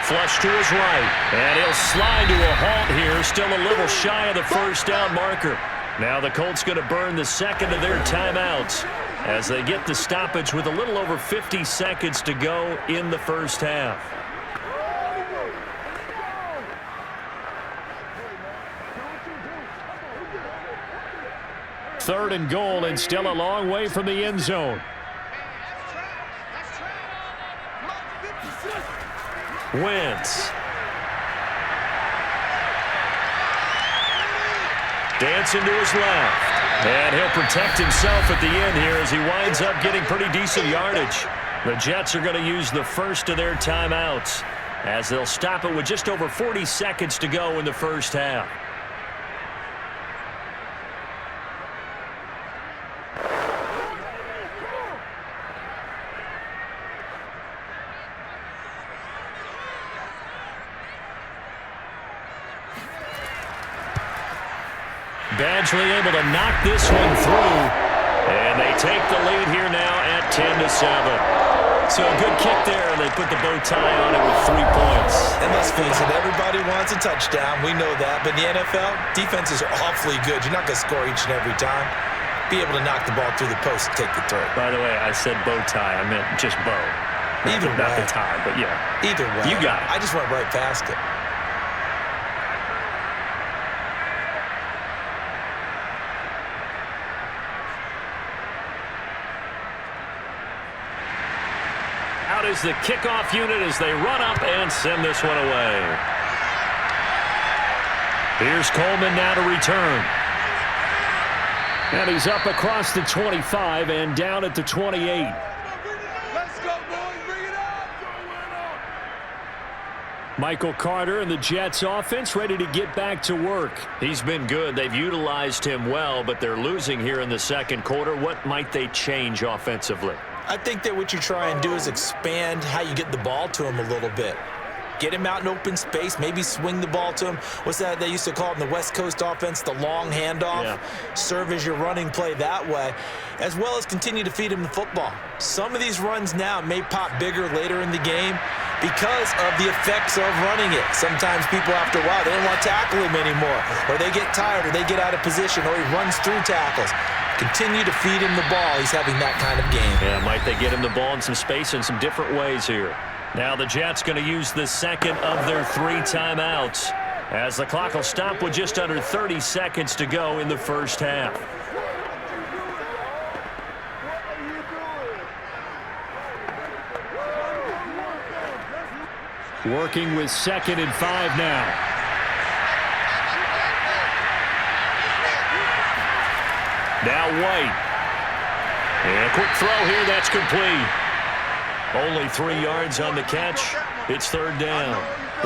Flush to his right, and he'll slide to a halt here, still a little shy of the first down marker. Now the Colts going to burn the second of their timeouts as they get the stoppage with a little over 50 seconds to go in the first half. Third and goal, and still a long way from the end zone. Wentz. Dancing to his left. And he'll protect himself at the end here as he winds up getting pretty decent yardage. The Jets are going to use the first of their timeouts as they'll stop it with just over 40 seconds to go in the first half. Badgley able to knock this one through, and they take the lead here now at 10-7. So a good kick there, and they put the bow tie on it with 3 points. And let's face it, everybody wants a touchdown. We know that. But in the NFL, defenses are awfully good. You're not going to score each and every time. Be able to knock the ball through the post and take the throw. By the way, I said bow tie. I meant just bow. Either way. Not the tie, but yeah. Either way. You got it. I just went right past it. Out is the kickoff unit as they run up and send this one away. Here's Coleman now to return. And he's up across the 25 and down at the 28. Let's go, boys. Bring it up. Michael Carter and the Jets offense ready to get back to work. He's been good. They've utilized him well, but they're losing here in the second quarter. What might they change offensively? I think that what you try and do is expand how you get the ball to him a little bit. Get him out in open space, maybe swing the ball to him. What's that they used to call it in the West Coast offense, the long handoff? Yeah. Serve as your running play that way, as well as continue to feed him the football. Some of these runs now may pop bigger later in the game because of the effects of running it. Sometimes people, after a while, they don't want to tackle him anymore, or they get tired, or they get out of position, or he runs through tackles. Continue to feed him the ball. He's having that kind of game. Yeah, might they get him the ball in some space in some different ways here. Now the Jets going to use the second of their 3 timeouts as the clock will stop with just under 30 seconds to go in the first half. Working with 2nd and 5 now. Now White. And a quick throw here. That's complete. Only 3 yards on the catch. It's third down.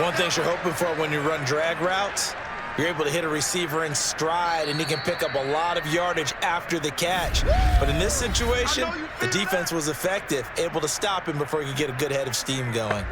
One thing you're hoping for when you run drag routes, you're able to hit a receiver in stride, and he can pick up a lot of yardage after the catch. But in this situation, the defense was effective, able to stop him before he could get a good head of steam going.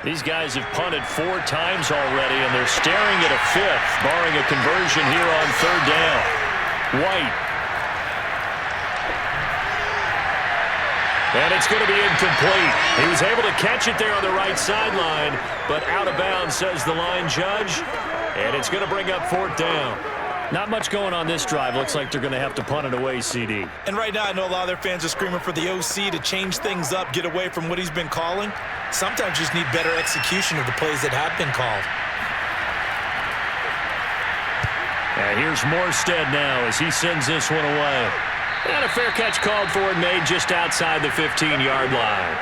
These guys have punted 4 times already, and they're staring at a 5th, barring a conversion here on third down. White. And it's going to be incomplete. He was able to catch it there on the right sideline, but out of bounds, says the line judge. And it's going to bring up 4th down. Not much going on this drive. Looks like they're going to have to punt it away, CD. And right now, I know a lot of their fans are screaming for the OC to change things up, get away from what he's been calling. Sometimes you just need better execution of the plays that have been called. And here's Morstead now as he sends this one away. And a fair catch called for and made just outside the 15-yard line.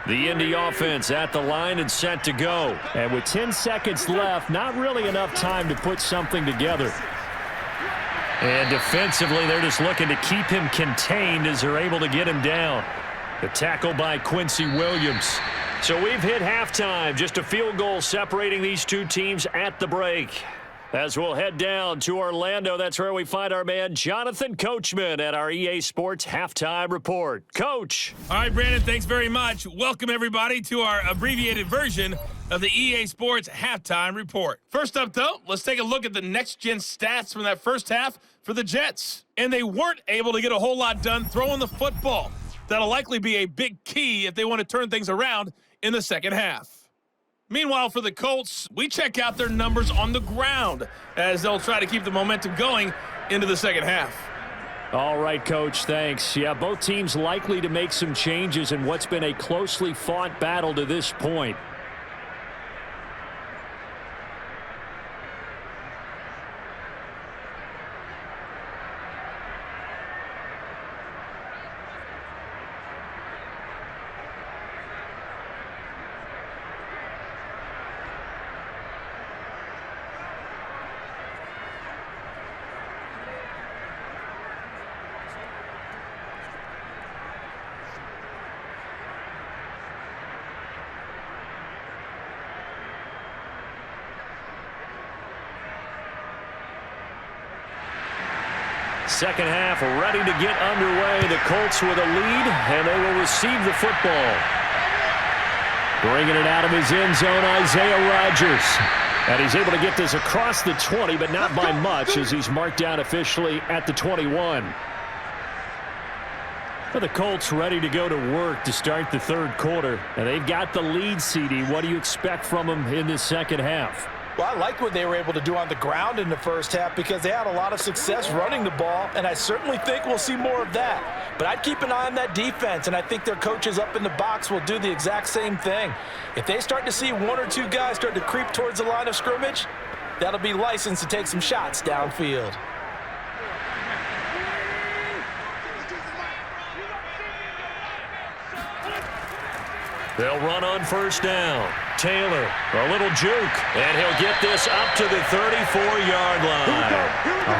The Indy offense at the line and set to go. And with 10 seconds left, not really enough time to put something together. And defensively, they're just looking to keep him contained as they're able to get him down. The tackle by Quincy Williams. So we've hit halftime. Just a field goal separating these two teams at the break. As we'll head down to Orlando, that's where we find our man Jonathan Coachman at our EA Sports Halftime Report. Coach. All right, Brandon, thanks very much. Welcome, everybody, to our abbreviated version of the EA Sports Halftime Report. First up, though, let's take a look at the next-gen stats from that first half for the Jets. And they weren't able to get a whole lot done throwing the football. That'll likely be a big key if they want to turn things around in the second half. Meanwhile, for the Colts, we check out their numbers on the ground as they'll try to keep the momentum going into the second half. All right, Coach, thanks. Yeah, both teams likely to make some changes in what's been a closely fought battle to this point. Second half ready to get underway. The Colts with a lead, and they will receive the football. Bringing it out of his end zone, Isaiah Rodgers. And he's able to get this across the 20, but not by much as he's marked down officially at the 21. But the Colts ready to go to work to start the third quarter. And they've got the lead, CD. What do you expect from them in this second half? Well, I like what they were able to do on the ground in the first half because they had a lot of success running the ball, and I certainly think we'll see more of that. But I'd keep an eye on that defense, and I think their coaches up in the box will do the exact same thing. If they start to see one or two guys start to creep towards the line of scrimmage, that'll be licensed to take some shots downfield. They'll run on first down. Taylor, a little juke, and he'll get this up to the 34-yard line.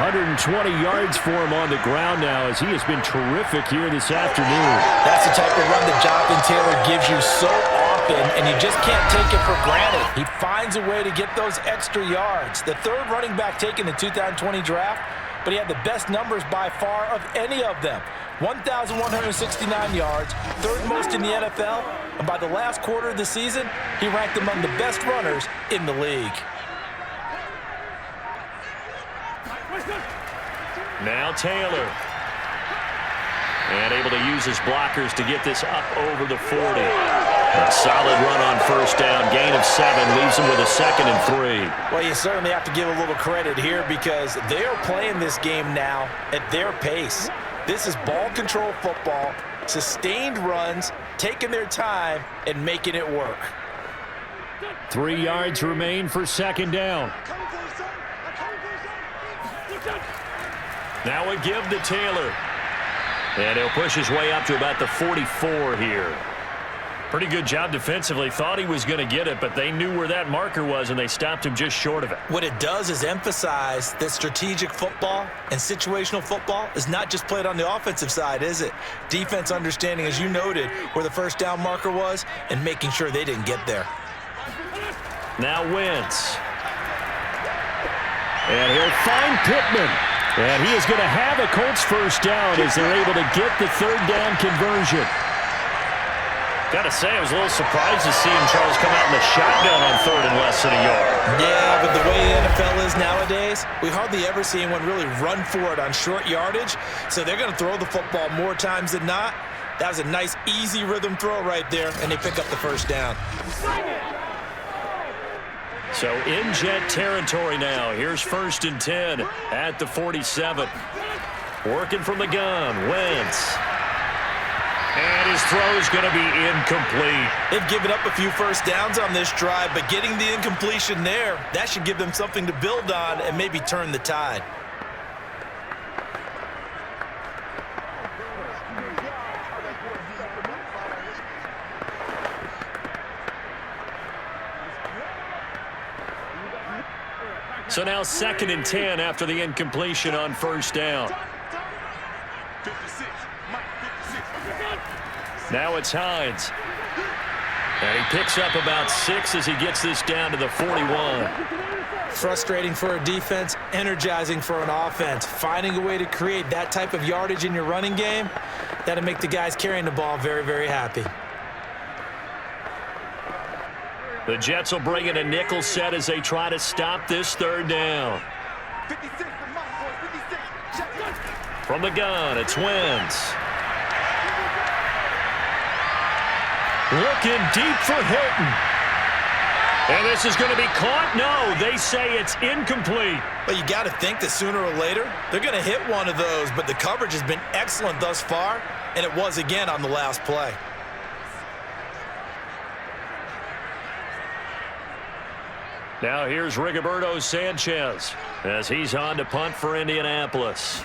120 yards for him on the ground now as he has been terrific here this afternoon. That's the type of run that Jonathan Taylor gives you so often, and you just can't take it for granted. He finds a way to get those extra yards. The third running back taken in the 2020 draft, but he had the best numbers by far of any of them. 1,169 yards, third most in the NFL, and by the last quarter of the season, he ranked among the best runners in the league. Now Taylor. And able to use his blockers to get this up over the 40. A solid run on first down. Gain of 7 leaves him with a 2nd and 3. Well, you certainly have to give a little credit here because they are playing this game now at their pace. This is ball control football, sustained runs, taking their time, and making it work. 3 yards remain for second down. Now a give to Taylor. And he'll push his way up to about the 44 here. Pretty good job defensively. Thought he was going to get it, but they knew where that marker was, and they stopped him just short of it. What it does is emphasize that strategic football and situational football is not just played on the offensive side, is it? Defense understanding, as you noted, where the first down marker was and making sure they didn't get there. Now Wentz. And he'll find Pittman. And he is going to have a Colts first down as they're able to get the third down conversion. Got to say, I was a little surprised to see him, Charles, come out in the shotgun on third and less than a yard. Yeah, but the way the NFL is nowadays, we hardly ever see anyone really run for it on short yardage. So they're going to throw the football more times than not. That was a nice, easy rhythm throw right there, and they pick up the first down. So in Jet territory now. Here's 1st and 10 at the 47. Working from the gun, Wentz. And his throw is going to be incomplete. They've given up a few first downs on this drive, but getting the incompletion there, that should give them something to build on and maybe turn the tide. So now 2nd and 10 after the incompletion on first down. Now it's Hines. And he picks up about 6 as he gets this down to the 41. Frustrating for a defense, energizing for an offense. Finding a way to create that type of yardage in your running game, that'll make the guys carrying the ball very, very happy. The Jets will bring in a nickel set as they try to stop this third down. From the gun, it's Wentz. Looking deep for Hilton. And this is going to be caught? No, they say it's incomplete. But you got to think that sooner or later, they're going to hit one of those. But the coverage has been excellent thus far, and it was again on the last play. Now here's Rigoberto Sanchez as he's on to punt for Indianapolis.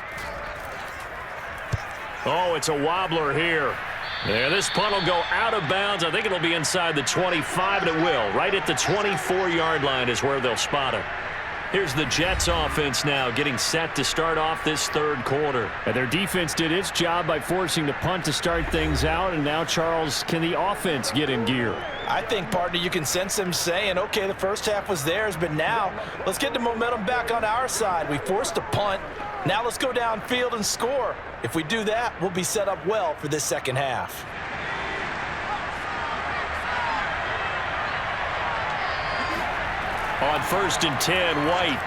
Oh, it's a wobbler here. Yeah, this punt will go out of bounds. I think it'll be inside the 25, and it will. Right at the 24-yard line is where they'll spot it. Here's the Jets offense now getting set to start off this third quarter. And their defense did its job by forcing the punt to start things out. And now, Charles, can the offense get in gear? I think, partner, you can sense them saying, okay, the first half was theirs, but now let's get the momentum back on our side. We forced a punt. Now let's go downfield and score. If we do that, we'll be set up well for this second half. On 1st and 10, White.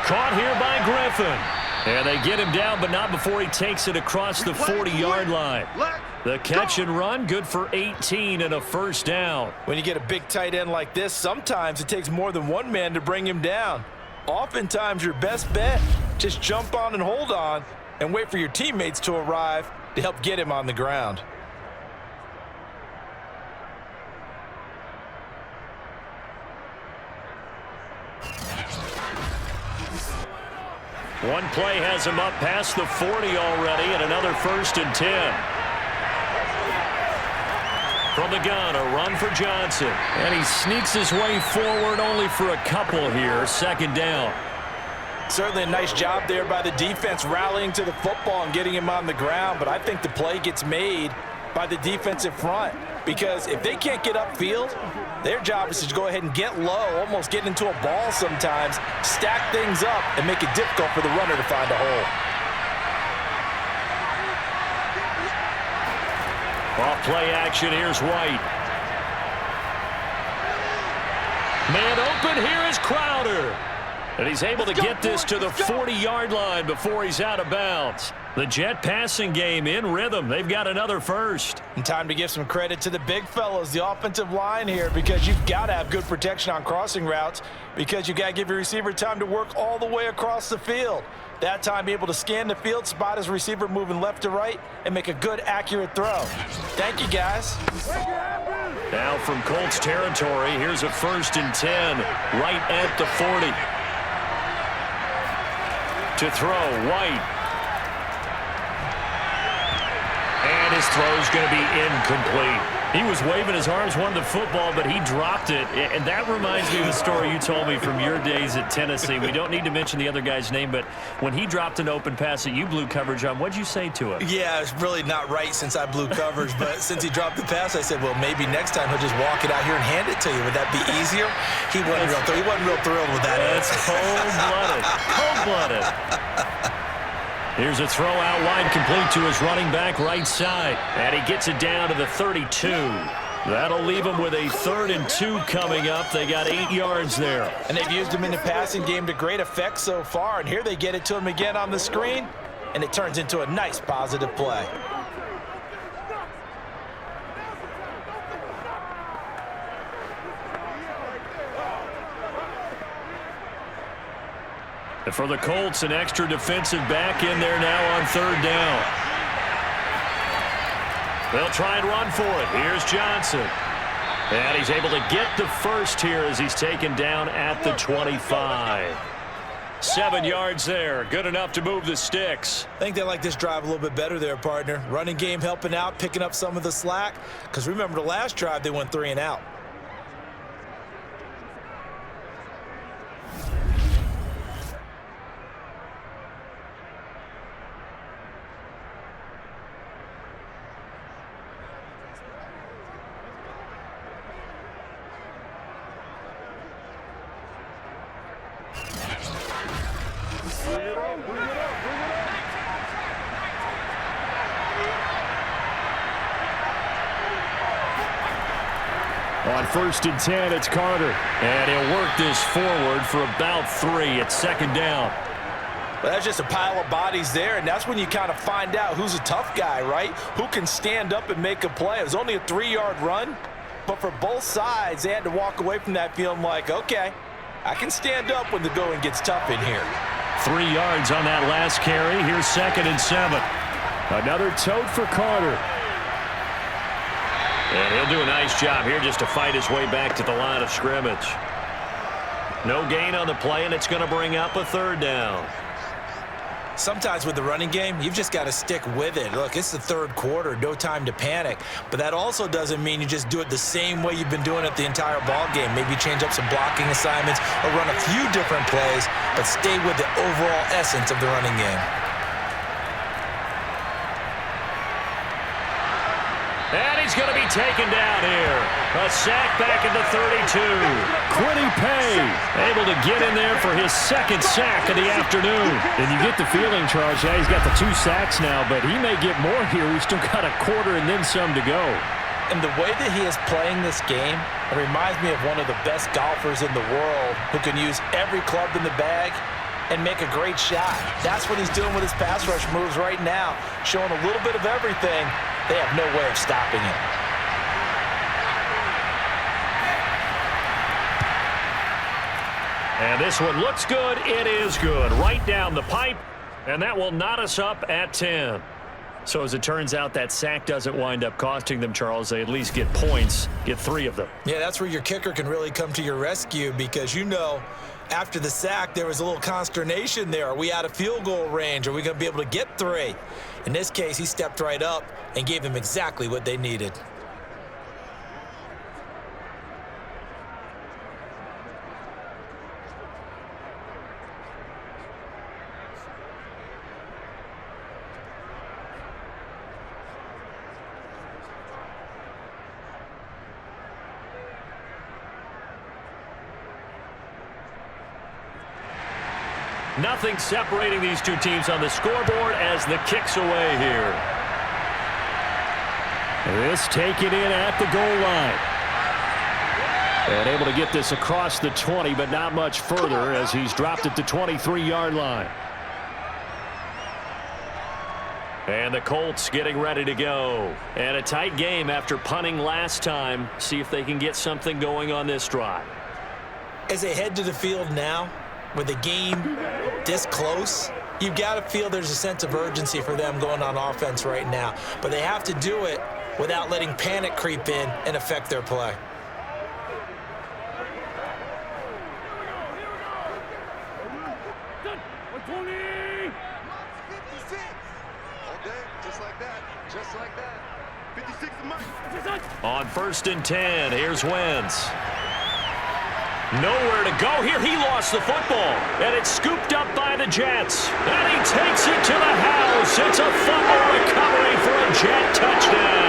Caught here by Griffin. And they get him down, but not before he takes it across the 40-yard line. The catch and run, good for 18 and a first down. When you get a big tight end like this, sometimes it takes more than one man to bring him down. Oftentimes, your best bet, just jump on and hold on and wait for your teammates to arrive to help get him on the ground. One play has him up past the 40 already, and another 1st and 10. From the gun, a run for Johnson. And he sneaks his way forward only for a couple here. 2nd down. Certainly a nice job there by the defense rallying to the football and getting him on the ground, but I think the play gets made by the defensive front, because if they can't get upfield, their job is to go ahead and get low, almost get into a ball sometimes, stack things up, and make it difficult for the runner to find a hole. Off play action, here's White. Man open, here is Crowder. And he's able to get this to the 40-yard line before he's out of bounds. The Jet passing game in rhythm. They've got another first. And time to give some credit to the big fellas, the offensive line here, because you've got to have good protection on crossing routes, because you've got to give your receiver time to work all the way across the field. That time, able to scan the field, spot his receiver moving left to right, and make a good, accurate throw. Thank you, guys. Now from Colts territory, here's a 1st and 10, right at the 40. To throw, White. And his throw's going to be incomplete. He was waving his arms, wanted the football, but he dropped it. And that reminds me of the story you told me from your days at Tennessee. We don't need to mention the other guy's name, but when he dropped an open pass that you blew coverage on, what'd you say to him? Yeah, it's really not right since I blew coverage, but since he dropped the pass, I said, well, maybe next time he'll just walk it out here and hand it to you. Would that be easier? He wasn't real thrilled with that. That's cold-blooded. Cold-blooded. Here's a throw out wide, complete to his running back right side. And he gets it down to the 32. That'll leave him with a 3rd and 2 coming up. They got 8 yards there. And they've used him in the passing game to great effect so far. And here they get it to him again on the screen. And it turns into a nice positive play. And for the Colts, an extra defensive back in there now on 3rd down. They'll try and run for it. Here's Johnson. And he's able to get the first here as he's taken down at the 25. 7 yards there. Good enough to move the sticks. I think they like this drive a little bit better there, partner. Running game helping out, picking up some of the slack. Because remember the last drive, they went 3 and out. On 1st and 10, it's Carter. And he'll work this forward for about 3. It's 2nd down. Well, that's just a pile of bodies there, and that's when you kind of find out who's a tough guy, right? Who can stand up and make a play. It was only a 3-yard run, but for both sides, they had to walk away from that feeling like, okay, I can stand up when the going gets tough in here. 3 yards on that last carry. Here's 2nd and 7. Another tote for Carter. And he'll do a nice job here just to fight his way back to the line of scrimmage. No gain on the play, and it's going to bring up a 3rd down. Sometimes with the running game, you've just got to stick with it. Look, it's the 3rd quarter, no time to panic. But that also doesn't mean you just do it the same way you've been doing it the entire ball game. Maybe change up some blocking assignments or run a few different plays, but stay with the overall essence of the running game. And he's going to be taken down here. A sack back at the 32. Quiddy Pay Able to get in there for his 2nd sack of the afternoon. And you get the feeling, Charles, yeah, he's got the 2 sacks now, but he may get more here. We've still got a quarter and then some to go. And the way that he is playing this game, it reminds me of one of the best golfers in the world who can use every club in the bag and make a great shot. That's what he's doing with his pass rush moves right now, showing a little bit of everything. They have no way of stopping him. And this one looks good. It is good. Right down the pipe. And that will knot us up at 10. So as it turns out, that sack doesn't wind up costing them, Charles. They at least get points, get 3 of them. Yeah, that's where your kicker can really come to your rescue because you know after the sack there was a little consternation there. Are we out of field goal range? Are we going to be able to get 3? In this case, he stepped right up and gave them exactly what they needed. Nothing separating these two teams on the scoreboard as the kick's away here. This taken in at the goal line. And able to get this across the 20, but not much further as he's dropped at the 23-yard line. And the Colts getting ready to go. And a tight game after punting last time. See if they can get something going on this drive. As they head to the field now, with the game this close, You've got to feel there's a sense of urgency for them going on offense right now. But they have to do it without letting panic creep in and affect their play. On 1st and 10, here's Wentz. Nowhere to go here. He lost the football, and it's scooped up by the Jets. And he takes it to the house. It's a fumble recovery for a Jet touchdown.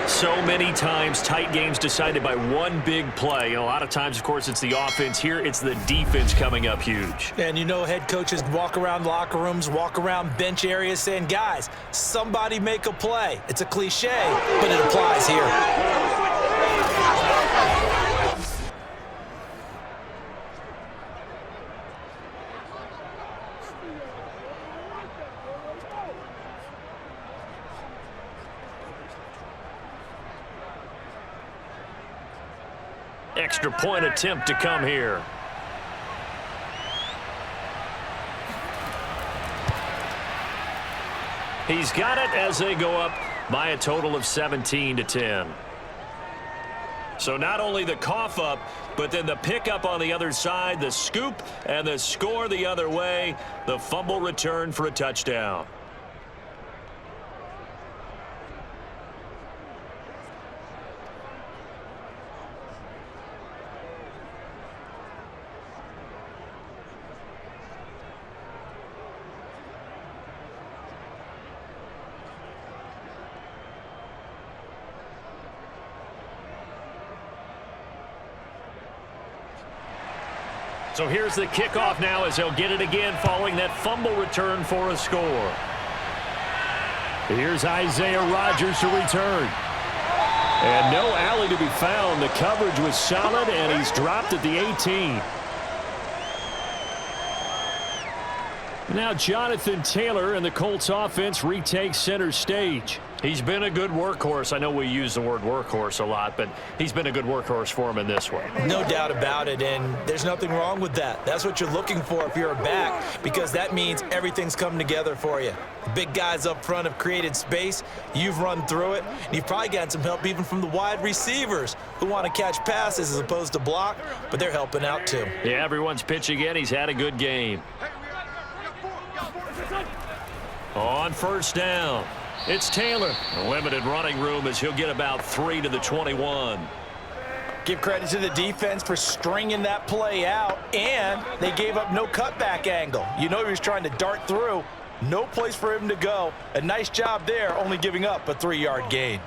So many times, tight games decided by one big play. And a lot of times, of course, it's the offense. Here, it's the defense coming up huge. And you know head coaches walk around locker rooms, walk around bench areas saying, guys, somebody make a play. It's a cliche, but it applies here. Extra point attempt to come here. He's got it as they go up by a total of 17-10. So not only the cough up, but then the pickup on the other side, the scoop, and the score the other way. The fumble return for a touchdown. So here's the kickoff now as they'll get it again following that fumble return for a score. Here's Isaiah Rodgers to return. And no alley to be found. The coverage was solid, and he's dropped at the 18. Now Jonathan Taylor and the Colts offense retake center stage. He's been a good workhorse. I know we use the word workhorse a lot, but he's been a good workhorse for him in this one. No doubt about it, and there's nothing wrong with that. That's what you're looking for if you're a back, because that means everything's come together for you. The big guys up front have created space. You've run through it, and you've probably gotten some help even from the wide receivers who want to catch passes as opposed to block, but they're helping out too. Yeah, everyone's pitching in. He's had a good game. On 1st down, it's Taylor. A limited running room as he'll get about 3 to the 21. Give credit to the defense for stringing that play out, and they gave up no cutback angle. You know he was trying to dart through. No place for him to go. A nice job there, only giving up a 3-yard gain.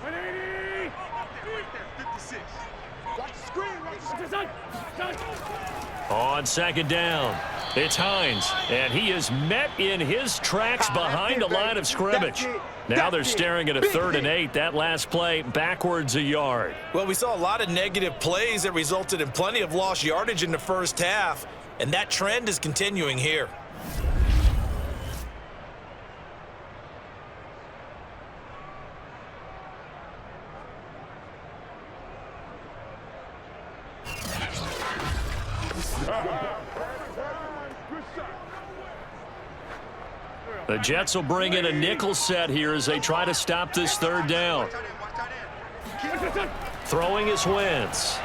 On 2nd down, it's Hines, and he is met in his tracks behind a line of scrimmage. Now they're staring at a 3rd and 8. That last play backwards a yard. Well, we saw a lot of negative plays that resulted in plenty of lost yardage in the first half, and that trend is continuing here. The Jets will bring in a nickel set here as they try to stop this 3rd down. Throwing is Wentz.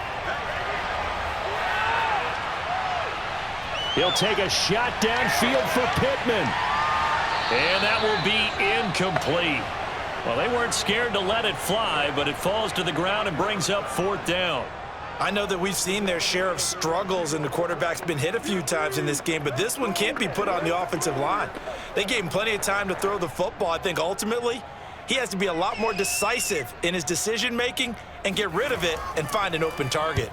He'll take a shot downfield for Pittman. And that will be incomplete. Well, they weren't scared to let it fly, but it falls to the ground and brings up 4th down. I know that we've seen their share of struggles, and the quarterback's been hit a few times in this game, but this one can't be put on the offensive line. They gave him plenty of time to throw the football. I think ultimately he has to be a lot more decisive in his decision-making and get rid of it and find an open target.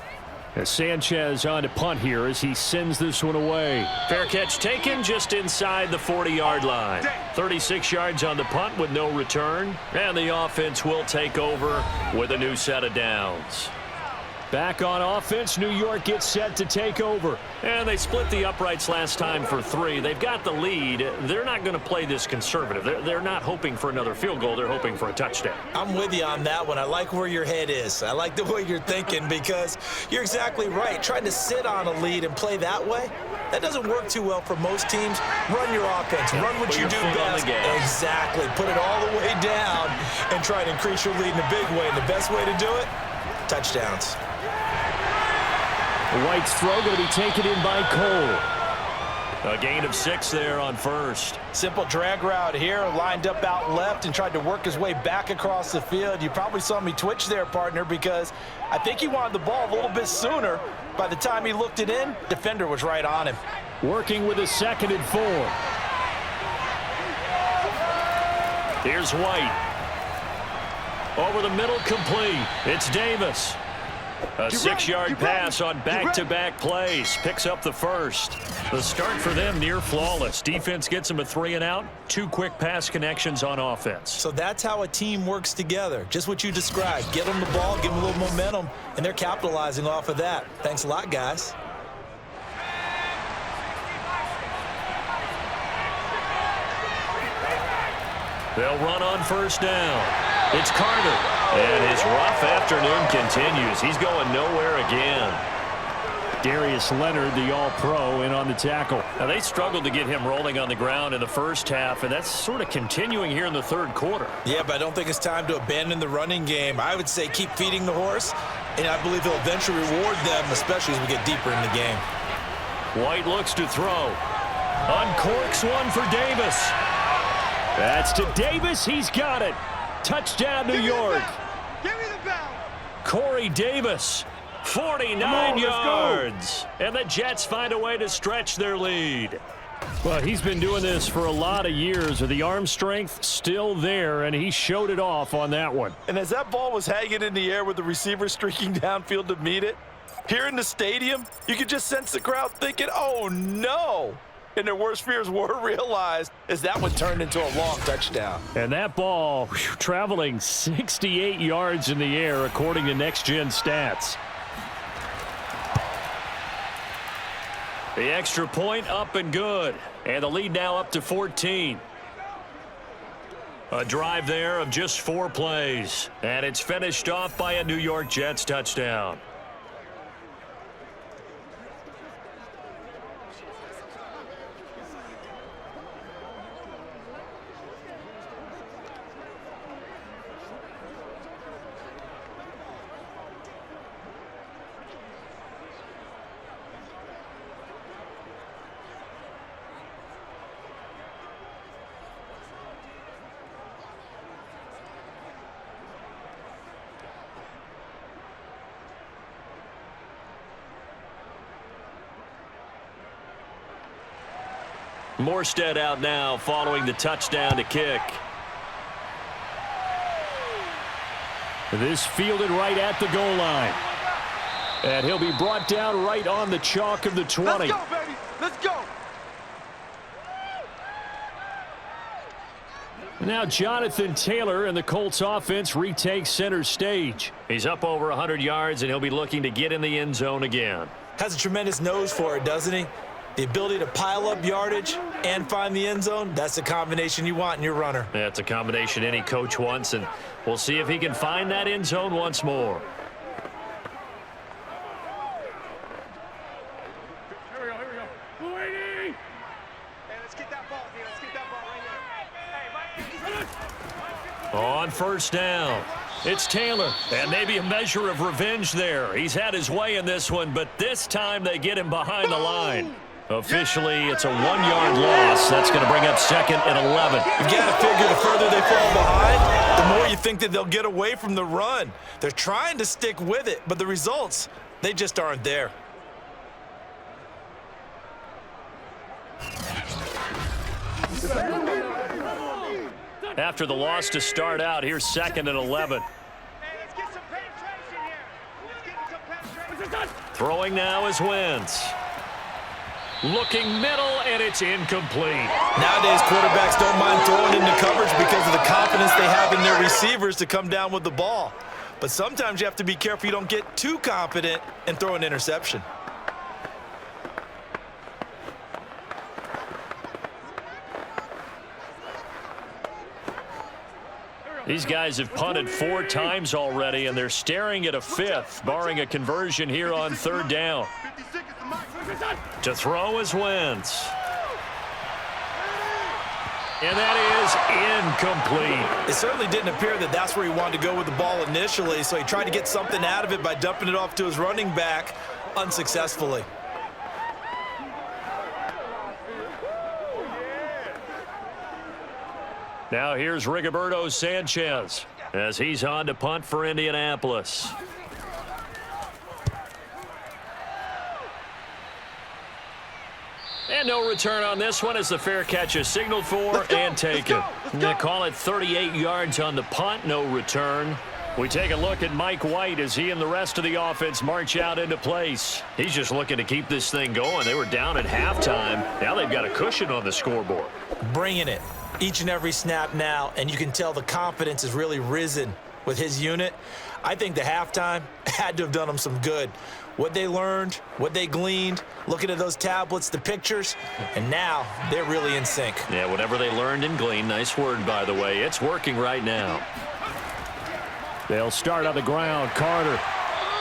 Sanchez on to punt here as he sends this one away. Fair catch taken just inside the 40-yard line. 36 yards on the punt with no return, and the offense will take over with a new set of downs. Back on offense, New York gets set to take over. And they split the uprights last time for 3. They've got the lead. They're not going to play this conservative. They're not hoping for another field goal. They're hoping for a touchdown. I'm with you on that one. I like where your head is. I like the way you're thinking because you're exactly right. Trying to sit on a lead and play that way, that doesn't work too well for most teams. Run your offense. Run what you do best. Exactly. Put it all the way down and try to increase your lead in a big way. And the best way to do it, touchdowns. White's throw going to be taken in by Cole. A gain of 6 there on first. Simple drag route here, lined up out left and tried to work his way back across the field. You probably saw me twitch there, partner, because I think he wanted the ball a little bit sooner. By the time he looked it in, defender was right on him. Working with a 2nd and 4. Here's White. Over the middle, complete. It's Davis. A 6-yard pass on back-to-back plays. Picks up the first. The start for them near flawless. Defense gets them a 3 and out. 2 quick pass connections on offense. So that's how a team works together. Just what you described. Get them the ball, give them a little momentum, and they're capitalizing off of that. Thanks a lot, guys. They'll run on first down. It's Carter. And his rough afternoon continues. He's going nowhere again. Darius Leonard, the All-Pro, in on the tackle. Now, they struggled to get him rolling on the ground in the first half, and that's sort of continuing here in the third quarter. Yeah, but I don't think it's time to abandon the running game. I would say keep feeding the horse, and I believe he'll eventually reward them, especially as we get deeper in the game. White looks to throw. Uncorks one for Davis. That's to Davis. He's got it. Touchdown, New York. Give me the ball. Corey Davis, 49 yards. And the Jets find a way to stretch their lead. Well, he's been doing this for a lot of years. The arm strength still there, and he showed it off on that one. And as that ball was hanging in the air with the receiver streaking downfield to meet it, here in the stadium, you could just sense the crowd thinking, oh, no. And their worst fears were realized as that one turned into a long touchdown. And that ball traveling 68 yards in the air, according to Next Gen Stats. The extra point up and good. And the lead now up to 14. A drive there of just 4 plays. And it's finished off by a New York Jets touchdown. Morstead out now following the touchdown to kick. This fielded right at the goal line. And he'll be brought down right on the chalk of the 20. Let's go, baby. Let's go. Now Jonathan Taylor and the Colts offense retakes center stage. He's up over 100 yards, and he'll be looking to get in the end zone again. Has a tremendous nose for it, doesn't he? The ability to pile up yardage and find the end zone, that's the combination you want in your runner. That's a combination any coach wants, and we'll see if he can find that end zone once more. Here we go. Hey, let's get that ball, dude. Let's get that ball right here. On first down, it's Taylor, and maybe a measure of revenge there. He's had his way in this one, but this time they get him behind the line. Officially, it's a 1-yard loss. That's going to bring up 2nd and 11. You've got to figure the further they fall behind, the more you think that they'll get away from the run. They're trying to stick with it, but the results, they just aren't there. After the loss to start out, here's 2nd and 11. Hey, let's get some penetration here. Let's get some penetration. Throwing now is Wentz. Looking middle, and it's incomplete. Nowadays, quarterbacks don't mind throwing into coverage because of the confidence they have in their receivers to come down with the ball. but sometimes you have to be careful you don't get too confident and throw an interception. These guys have punted 4 times already, and they're staring at a 5th, barring a conversion here on 3rd down. To throw is Wentz. And that is incomplete. It certainly didn't appear that that's where he wanted to go with the ball initially, so he tried to get something out of it by dumping it off to his running back unsuccessfully. Now here's Rigoberto Sanchez as he's on to punt for Indianapolis. And no return on this one as the fair catch is signaled for and taken. They call it 38 yards on the punt, no return. We take a look at Mike White as he and the rest of the offense march out into place. He's just looking to keep this thing going. They were down at halftime. Now they've got a cushion on the scoreboard. Bringing it each and every snap now, and you can tell the confidence has really risen with his unit. I think the halftime had to have done them some good. What they learned, what they gleaned, looking at those tablets, the pictures, and now they're really in sync. Yeah, whatever they learned and gleaned, nice word, by the way. It's working right now. They'll start on the ground, Carter.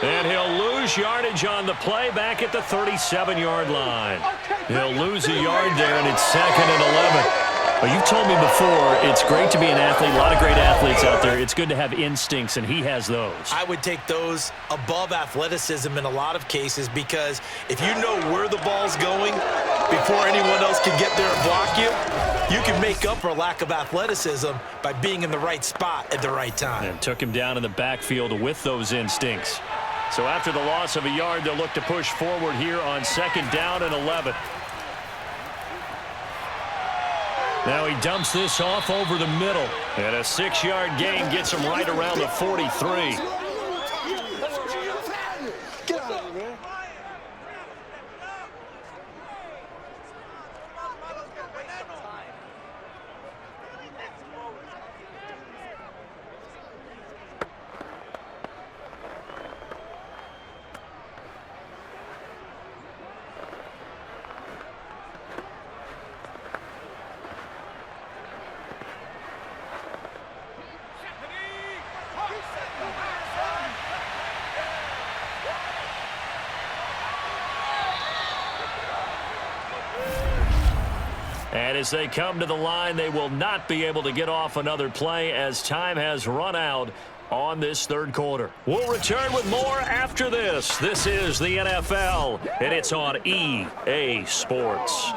And he'll lose yardage on the play back at the 37-yard line. He'll lose a yard there, and it's 2nd and 11. Well, you've told me before, it's great to be an athlete. A lot of great athletes out there. It's good to have instincts, and he has those. I would take those above athleticism in a lot of cases, because if you know where the ball's going before anyone else can get there and block you, you can make up for a lack of athleticism by being in the right spot at the right time. And took him down in the backfield with those instincts. So after the loss of a yard, they'll look to push forward here on 2nd down and 11. Now he dumps this off over the middle. And a 6-yard gain gets him right around the 43. And as they come to the line, they will not be able to get off another play as time has run out on this 3rd quarter. We'll return with more after this. This is the NFL, and it's on EA Sports.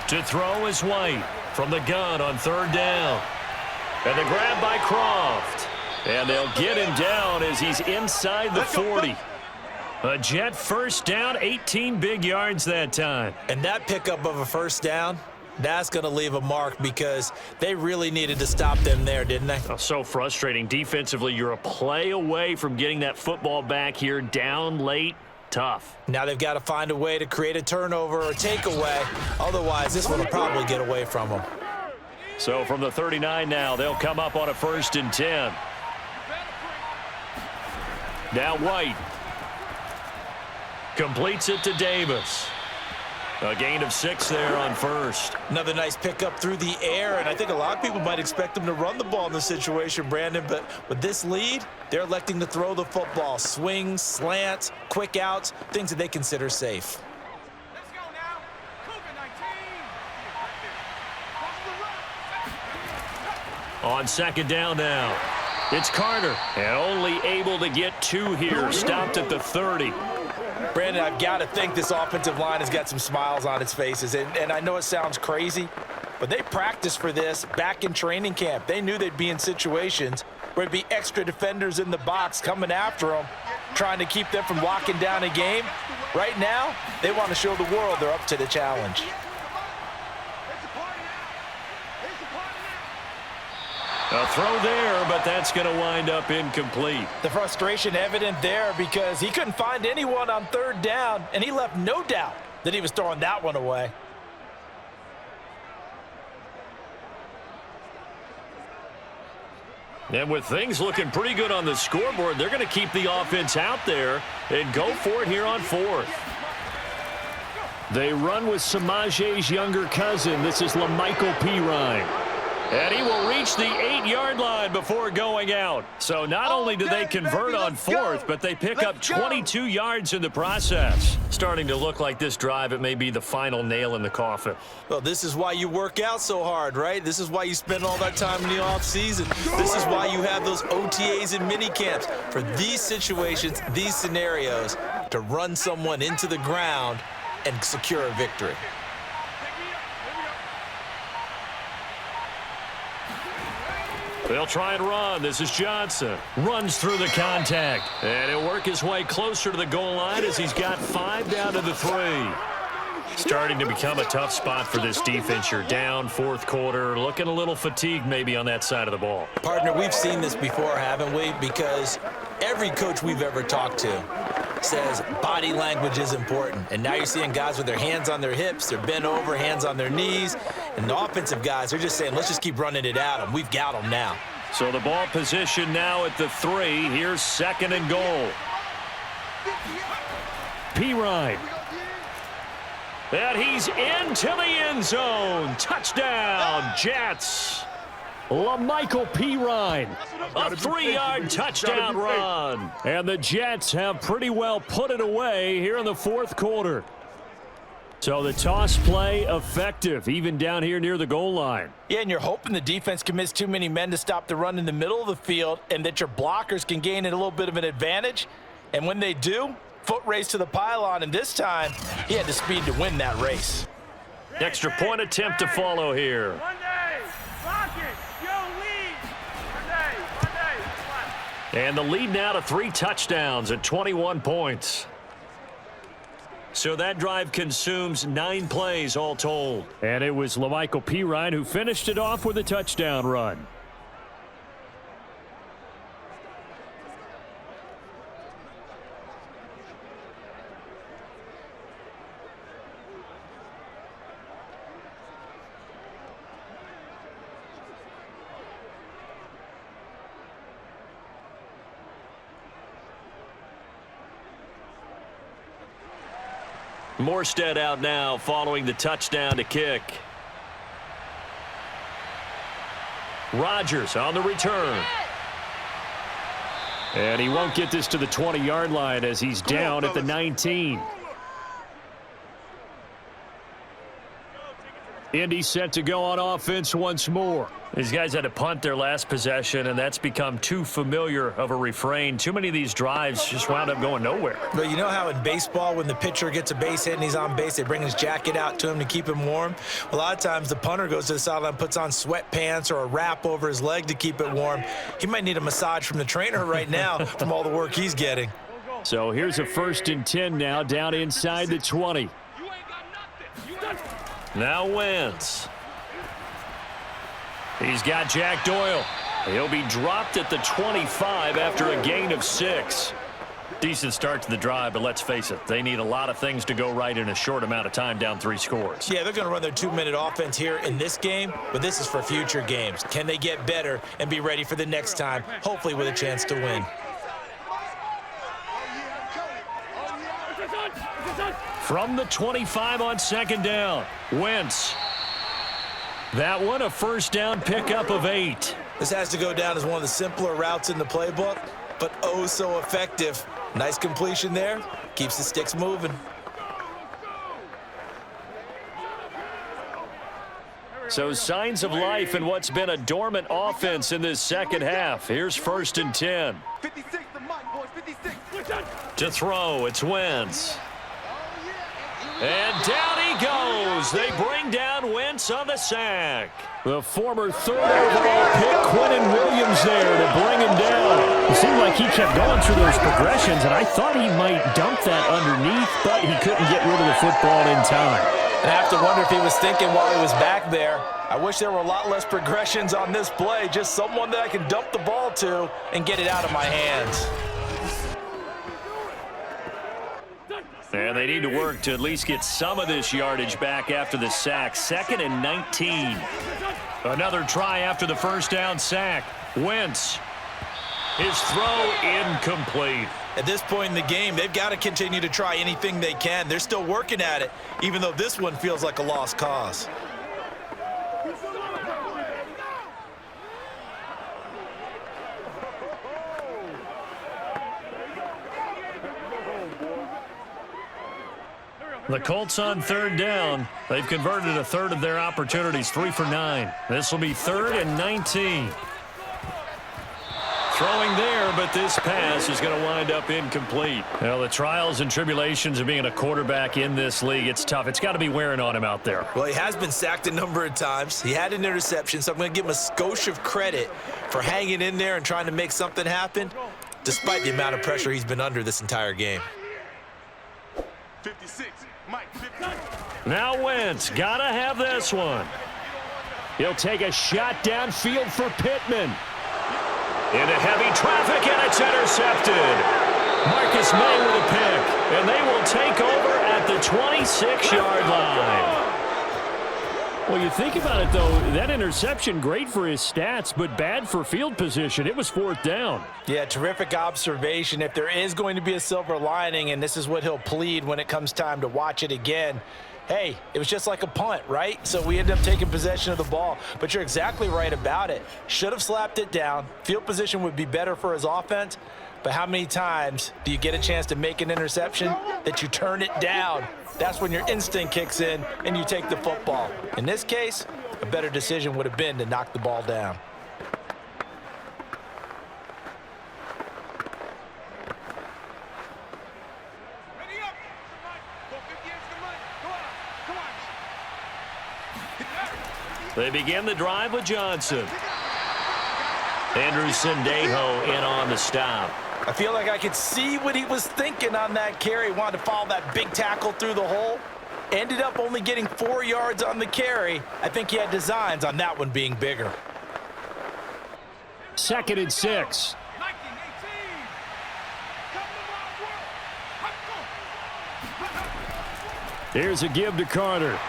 To throw is White from the gun on 3rd down. And the grab by Croft. And they'll get him down as he's inside the 40. A Jet 1st down, 18 big yards that time. And that pickup of a 1st down, that's going to leave a mark, because they really needed to stop them there, didn't they? Oh, so frustrating. Defensively, you're a play away from getting that football back here, down late. Tough. Now they've got to find a way to create a turnover or takeaway. Otherwise, this one will probably get away from them. So from the 39 now, they'll come up on a 1st and 10. Now White completes it to Davis. A gain of 6 there on 1st. Another nice pickup through the air, and I think a lot of people might expect them to run the ball in this situation, Brandon, but with this lead, they're electing to throw the football. Swings, slants, quick outs, things that they consider safe. Let's go now. COVID-19. On 2nd down now, it's Carter, and only able to get 2 here, stopped at the 30. Brandon, I've got to think this offensive line has got some smiles on its faces, and I know it sounds crazy, but they practiced for this back in training camp. They knew they'd be in situations where there'd be extra defenders in the box coming after them, trying to keep them from locking down a game. Right now, they want to show the world they're up to the challenge. A throw there, but that's going to wind up incomplete. The frustration evident there because he couldn't find anyone on third down, and he left no doubt that he was throwing that one away. And with things looking pretty good on the scoreboard, they're going to keep the offense out there and go for it here on fourth. They run with Samaje's younger cousin. This is LaMichael Pirine. And he will reach the 8-yard line before going out. So not only do they convert on fourth, but they pick up 22 yards in the process. Starting to look like this drive, it may be the final nail in the coffin. Well, this is why you work out so hard, right? This is why you spend all that time in the offseason. This is why you have those OTAs and mini camps. For these situations, these scenarios, to run someone into the ground and secure a victory. They'll try and run. This is Johnson. Runs through the contact. And he'll work his way closer to the goal line as he's got 5 down to the 3. Starting to become a tough spot for this defense. You're down fourth quarter. Looking a little fatigued maybe on that side of the ball. Partner, we've seen this before, haven't we? Because every coach we've ever talked to says body language is important. And now you're seeing guys with their hands on their hips, they're bent over, hands on their knees. And the offensive guys are just saying, let's just keep running it at them. We've got them now. So the ball position now at the 3. Here's 2nd and goal. Pirine. And he's into the end zone. Touchdown, Jets. LaMichael Pirine. A 3-yard touchdown run. And the Jets have pretty well put it away here in the fourth quarter. So the toss play effective, even down here near the goal line. Yeah, and you're hoping the defense commits too many men to stop the run in the middle of the field and that your blockers can gain a little bit of an advantage. And when they do, foot race to the pylon, and this time he had the speed to win that race. Extra point attempt to follow here. And the lead now to 3 touchdowns at 21 points. So that drive consumes 9 plays all told. And it was LaMichael Pirine who finished it off with a touchdown run. Morstead out now following the touchdown to kick. Rodgers on the return. And he won't get this to the 20-yard line as he's down at the 19. Indy set to go on offense once more. These guys had to punt their last possession, and that's become too familiar of a refrain. Too many of these drives just wound up going nowhere. But you know how in baseball, when the pitcher gets a base hit and he's on base, they bring his jacket out to him to keep him warm? A lot of times the punter goes to the sideline, puts on sweatpants or a wrap over his leg to keep it warm. He might need a massage from the trainer right now from all the work he's getting. So here's a 1st and 10 now, down inside the 20. Now Wentz. He's got Jack Doyle. He'll be dropped at the 25 after a gain of 6. Decent start to the drive, but let's face it, they need a lot of things to go right in a short amount of time, down 3 scores. Yeah, they're going to run their 2-minute offense here in this game, but this is for future games. Can they get better and be ready for the next time, hopefully with a chance to win? From the 25 on 2nd down, Wentz. That one a 1st down pickup of 8. This has to go down as one of the simpler routes in the playbook, but oh so effective. Nice completion there. Keeps the sticks moving. So signs of life in what's been a dormant offense in this second half. Here's 1st and 10. 56, the mic, boys, 56. To throw, it's Wentz. And down he goes. They bring down Wentz on the sack. The former 3rd overall pick, Quentin Williams, there to bring him down. It seemed like like he kept going through those progressions, and I thought he might dump that underneath, but he couldn't get rid of the football in time. And I have to wonder if he was thinking while he was back there, I wish there were a lot less progressions on this play, just someone that I can dump the ball to and get it out of my hands. And they need to work to at least get some of this yardage back after the sack. 2nd and 19. Another try after the first down sack. Wentz. His throw incomplete. At this point in the game, they've got to continue to try anything they can. They're still working at it, even though this one feels like a lost cause. The Colts on 3rd down. They've converted a third of their opportunities, 3 for 9. This will be 3rd and 19. Throwing there, but this pass is going to wind up incomplete. Well, the trials and tribulations of being a quarterback in this league, it's tough. It's got to be wearing on him out there. Well, he has been sacked a number of times. He had an interception, so I'm going to give him a skosh of credit for hanging in there and trying to make something happen, despite the amount of pressure he's been under this entire game. 56. Mike, 50. Now Wentz, got to have this one. He'll take a shot downfield for Pittman. Into heavy traffic, and it's intercepted. Marcus May with a pick, and they will take over at the 26-yard line. Well, you think about it, though, that interception, great for his stats, but bad for field position. It was 4th down. Yeah, terrific observation. If there is going to be a silver lining, and this is what he'll plead when it comes time to watch it again, hey, it was just like a punt, right? So we ended up taking possession of the ball. But you're exactly right about it. Should have slapped it down. Field position would be better for his offense. But how many times do you get a chance to make an interception that you turn it down? That's when your instinct kicks in and you take the football. In this case, a better decision would have been to knock the ball down. Ready up. Go 50 extra money. Come on. They begin the drive with Johnson. Andrew Sendejo in on the stop. I feel like I could see what he was thinking on that carry. Wanted to follow that big tackle through the hole. Ended up only getting 4 yards on the carry. I think he had designs on that one being bigger. 2nd and 6. 19, 18. Here's a give to Carter.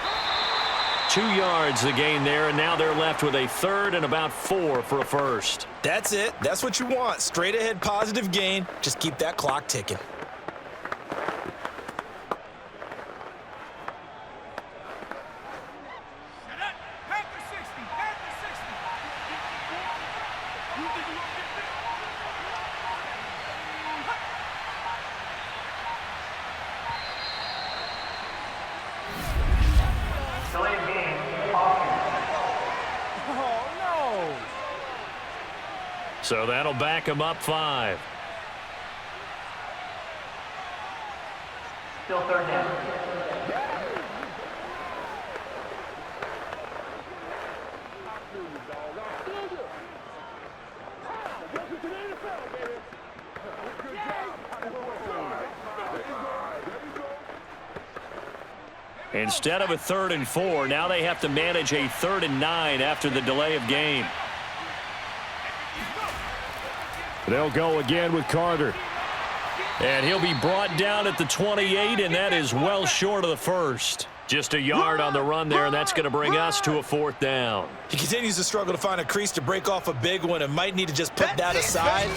2 yards the gain there, and now they're left with a 3rd and about 4 for a first. That's it. That's what you want. Straight ahead positive gain. Just keep that clock ticking. So that'll back him up 5. Still 3rd down. Instead of a 3rd and 4, now they have to manage a 3rd and 9 after the delay of game. They'll go again with Carter. And he'll be brought down at the 28, and that is well short of the first. Just a yard on the run there, and that's going to bring us to a 4th down. He continues to struggle to find a crease to break off a big one and might need to just put that aside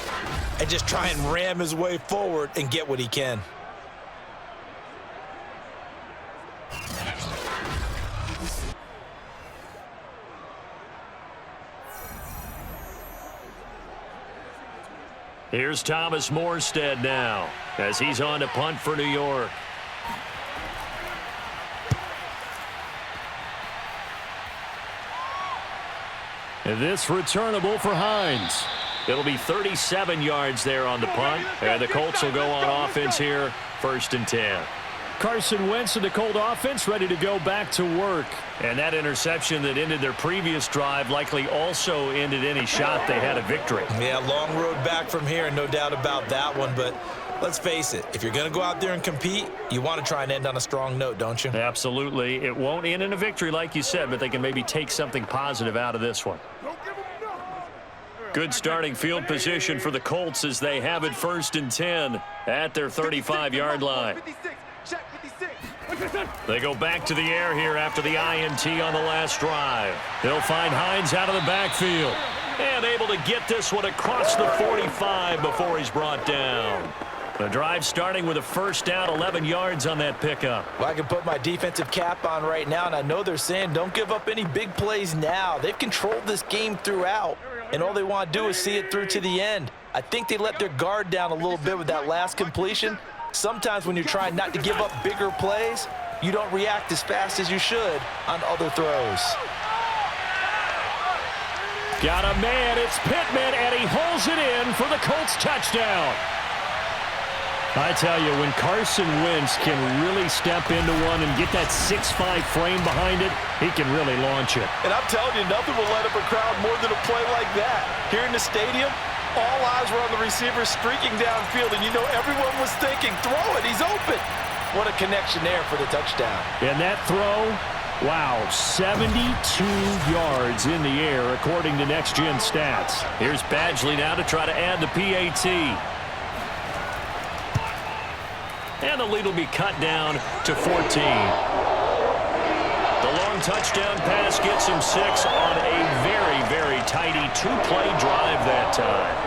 and just try and ram his way forward and get what he can. Here's Thomas Morstead now as he's on to punt for New York. And this returnable for Hines. It'll be 37 yards there on the punt, and the Colts will go on offense here, 1st and 10. Carson Wentz and the Colt offense ready to go back to work. And that interception that ended their previous drive likely also ended any shot they had a victory. Yeah, long road back from here, no doubt about that one. But let's face it, if you're going to go out there and compete, you want to try and end on a strong note, don't you? Absolutely. It won't end in a victory like you said, but they can maybe take something positive out of this one. Good starting field position for the Colts as they have it 1st and 10 at their 35-yard line. They go back to the air here after the INT on the last drive. They'll find Hines out of the backfield and able to get this one across the 45 before he's brought down. The drive starting with a 1st down, 11 yards on that pickup. Well, I can put my defensive cap on right now, and I know they're saying don't give up any big plays now. They've controlled this game throughout, and all they want to do is see it through to the end. I think they let their guard down a little bit with that last completion. Sometimes when you're trying not to give up bigger plays, you don't react as fast as you should on other throws. Got a man, it's Pittman, and he holds it in for the Colts touchdown. I tell you, when Carson Wentz can really step into one and get that 6'5" frame behind it, he can really launch it. And I'm telling you, nothing will light up a crowd more than a play like that. Here in the stadium, all eyes were on the receiver streaking downfield, and you know everyone was thinking, throw it, he's open. What a connection there for the touchdown. And that throw, wow, 72 yards in the air according to Next Gen Stats. Here's Badgley now to try to add the PAT. And the lead will be cut down to 14. The long touchdown pass gets him 6 on a very, very tidy 2-play drive that time.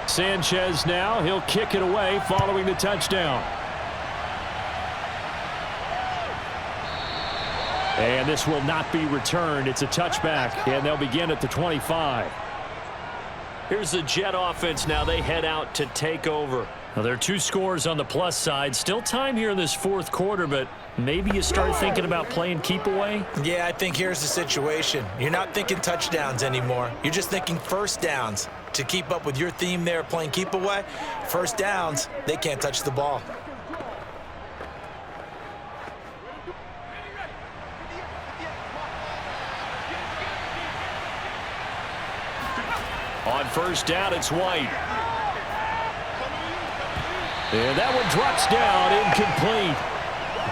Sanchez now, he'll kick it away following the touchdown. And this will not be returned. It's a touchback, and they'll begin at the 25. Here's the Jet offense now. They head out to take over. Well, there are 2 scores on the plus side. Still time here in this 4th quarter, but maybe you start thinking about playing keep away? Yeah, I think here's the situation. You're not thinking touchdowns anymore. You're just thinking 1st downs. To keep up with your theme there, playing keep away, 1st downs, they can't touch the ball. On 1st down, it's White. And that one drops down, incomplete.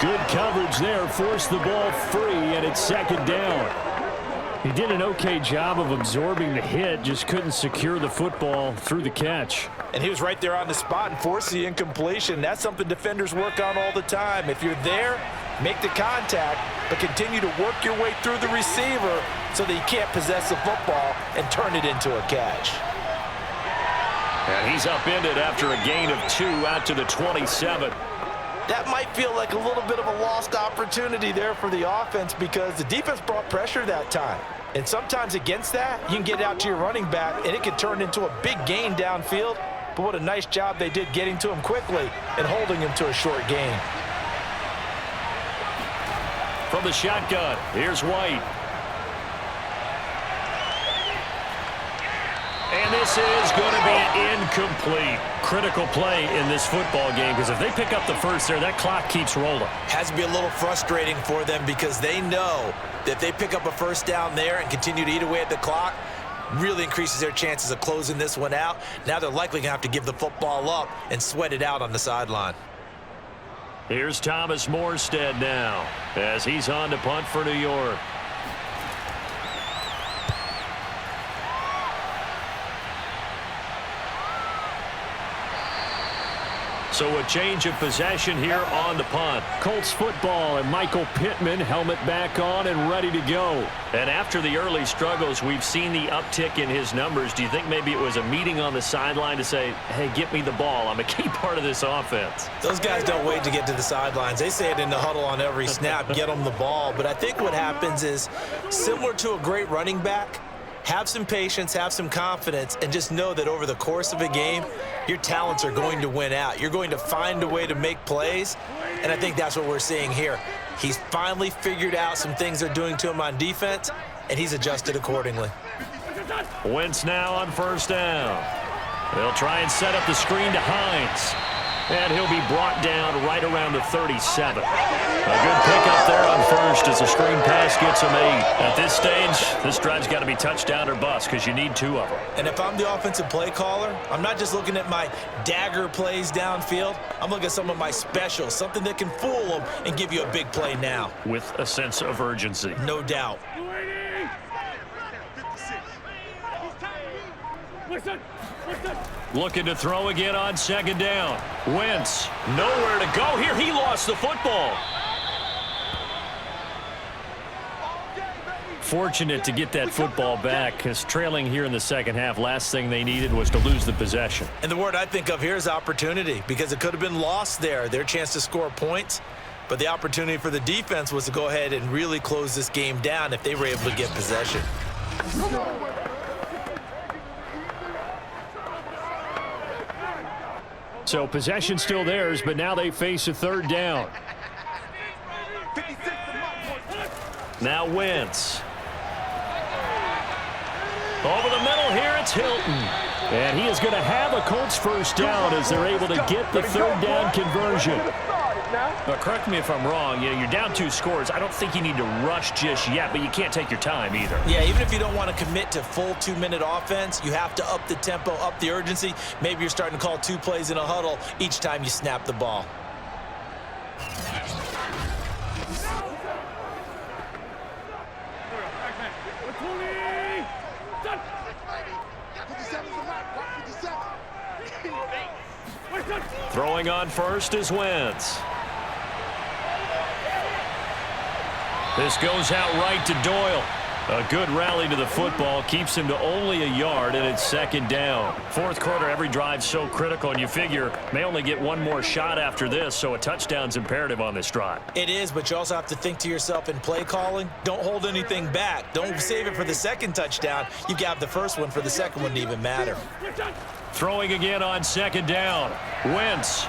Good coverage there, forced the ball free, and it's 2nd down. He did an okay job of absorbing the hit, just couldn't secure the football through the catch. And he was right there on the spot and forced the incompletion. That's something defenders work on all the time. If you're there, make the contact, but continue to work your way through the receiver so that you can't possess the football and turn it into a catch. And he's upended after a gain of 2 out to the 27. That might feel like a little bit of a lost opportunity there for the offense because the defense brought pressure that time. And sometimes against that, you can get out to your running back, and it can turn into a big gain downfield. But what a nice job they did getting to him quickly and holding him to a short gain. From the shotgun, here's White. And this is going to be incomplete. Critical play in this football game because if they pick up the 1st there, that clock keeps rolling. Has to be a little frustrating for them because they know that if they pick up a 1st down there and continue to eat away at the clock, really increases their chances of closing this one out. Now they're likely going to have to give the football up and sweat it out on the sideline. Here's Thomas Morstead now as he's on to punt for New York. So a change of possession here on the punt. Colts football and Michael Pittman, helmet back on and ready to go. And after the early struggles, we've seen the uptick in his numbers. Do you think maybe it was a meeting on the sideline to say, hey, get me the ball. I'm a key part of this offense. Those guys don't wait to get to the sidelines. They say it in the huddle on every snap, get them the ball. But I think what happens is, similar to a great running back, have some patience, have some confidence, and just know that over the course of a game, your talents are going to win out. You're going to find a way to make plays, and I think that's what we're seeing here. He's finally figured out some things they're doing to him on defense, and he's adjusted accordingly. Wentz now on first down. They'll try and set up the screen to Hines. And he'll be brought down right around the 37. A good pickup there on first as the screen pass gets him 8. At this stage, this drive's got to be touchdown or bust because you need 2 of them. And if I'm the offensive play caller, I'm not just looking at my dagger plays downfield. I'm looking at some of my specials, something that can fool them and give you a big play now. With a sense of urgency. No doubt. Looking to throw again on second down. Wentz, nowhere to go here. He lost the football. Fortunate to get that football back, because trailing here in the second half, last thing they needed was to lose the possession. And the word I think of here is opportunity, because it could have been lost there, their chance to score points. But the opportunity for the defense was to go ahead and really close this game down if they were able to get possession. So possession still theirs, but now they face a third down. Now Wentz. Over the middle here, it's Hilton. And he is going to have a Colts first down as they're able to get the third down conversion. But correct me if I'm wrong, you're down 2 scores. I don't think you need to rush just yet, but you can't take your time either. Yeah, even if you don't want to commit to full 2-minute offense, you have to up the tempo, up the urgency. Maybe you're starting to call 2 plays in a huddle each time you snap the ball. Throwing on first is Wentz. This goes out right to Doyle. A good rally to the football keeps him to only a yard, and it's second down. Fourth quarter, every drive's so critical, and you figure may only get 1 more shot after this, so a touchdown's imperative on this drive. It is, but you also have to think to yourself in play calling, don't hold anything back. Don't save it for the second touchdown. You got the first one for the second one to even matter. Throwing again on second down. Wentz.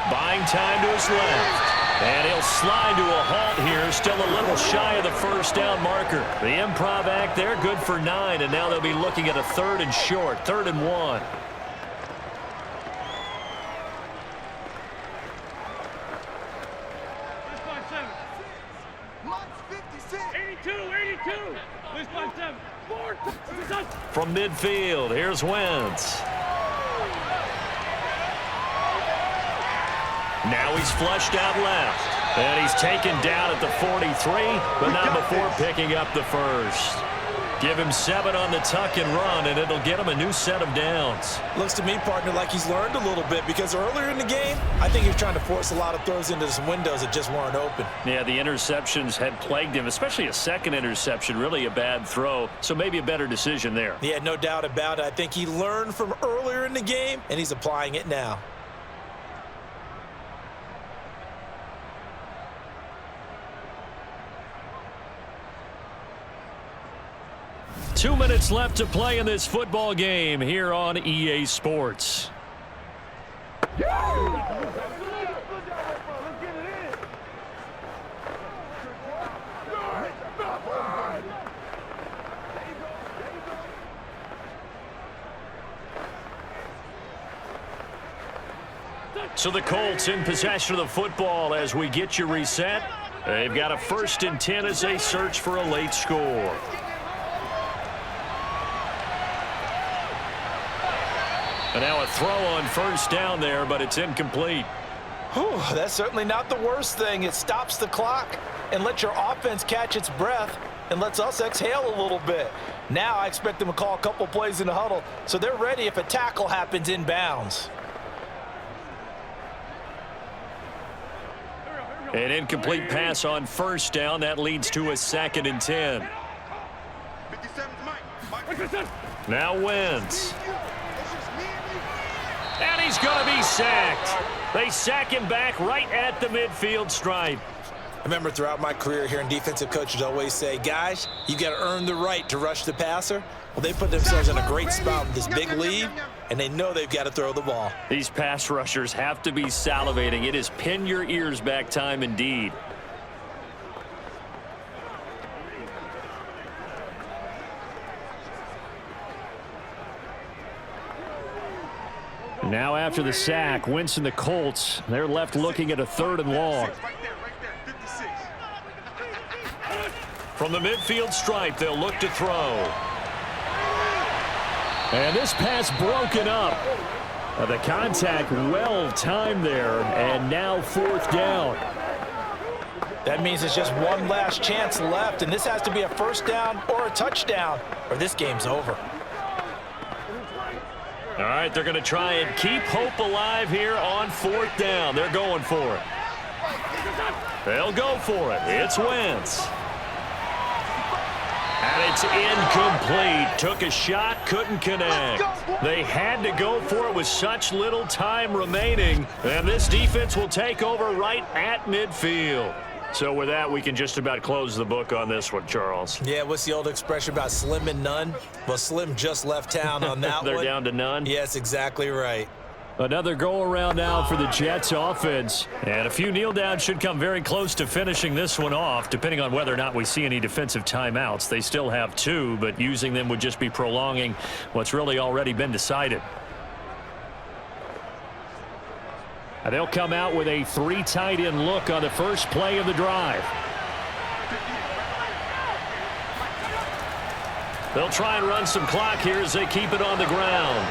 Buying time to his left. And he'll slide to a halt here, still a little shy of the first down marker. The improv act there, good for 9, and now they'll be looking at a 3rd and short, 3rd and 1. From midfield, here's Wentz. Now he's flushed out left. And he's taken down at the 43, but not before picking up the first. Give him 7 on the tuck and run, and it'll get him a new set of downs. Looks to me, partner, like he's learned a little bit, because earlier in the game, I think he was trying to force a lot of throws into some windows that just weren't open. Yeah, the interceptions had plagued him, especially a second interception, really a bad throw, so maybe a better decision there. Yeah, no doubt about it. I think he learned from earlier in the game, and he's applying it now. Two minutes left to play in this football game here on EA Sports. So the Colts in possession of the football as we get you reset. They've got a 1st and 10 as they search for a late score. And now a throw on first down there, but it's incomplete. Whew, that's certainly not the worst thing. It stops the clock and lets your offense catch its breath and lets us exhale a little bit. Now I expect them to call a couple plays in the huddle so they're ready if a tackle happens inbounds. An incomplete pass on first down. That leads to a 2nd and 10. 57's Mike. Now Wentz. And he's going to be sacked. They sack him back right at the midfield stripe. I remember throughout my career hearing defensive coaches always say, guys, you got to earn the right to rush the passer. Well, they put themselves in a great spot with this big lead, and they know they've got to throw the ball. These pass rushers have to be salivating. It is pin your ears back time indeed. Now after the sack, Wentz and the Colts, they're left looking at a 3rd and long. Right there, 56. From the midfield stripe, they'll look to throw. And this pass broken up. The contact well timed there, and now 4th down. That means it's just one last chance left, and this has to be a 1st down or a touchdown, or this game's over. All right, they're going to try and keep hope alive here on 4th down. They're going for it. They'll go for it. It's Wentz. And it's incomplete. Took a shot, couldn't connect. They had to go for it with such little time remaining. And this defense will take over right at midfield. So with that, we can just about close the book on this one, Charles. Yeah, what's the old expression about slim and none? Well, Slim just left town on that They're one. down to none? Yes, exactly right. Another go-around now for the Jets offense. And a few kneel-downs should come very close to finishing this one off, depending on whether or not we see any defensive timeouts. They still have 2, but using them would just be prolonging what's really already been decided. And they'll come out with a 3 tight end look on the first play of the drive. They'll try and run some clock here as they keep it on the ground.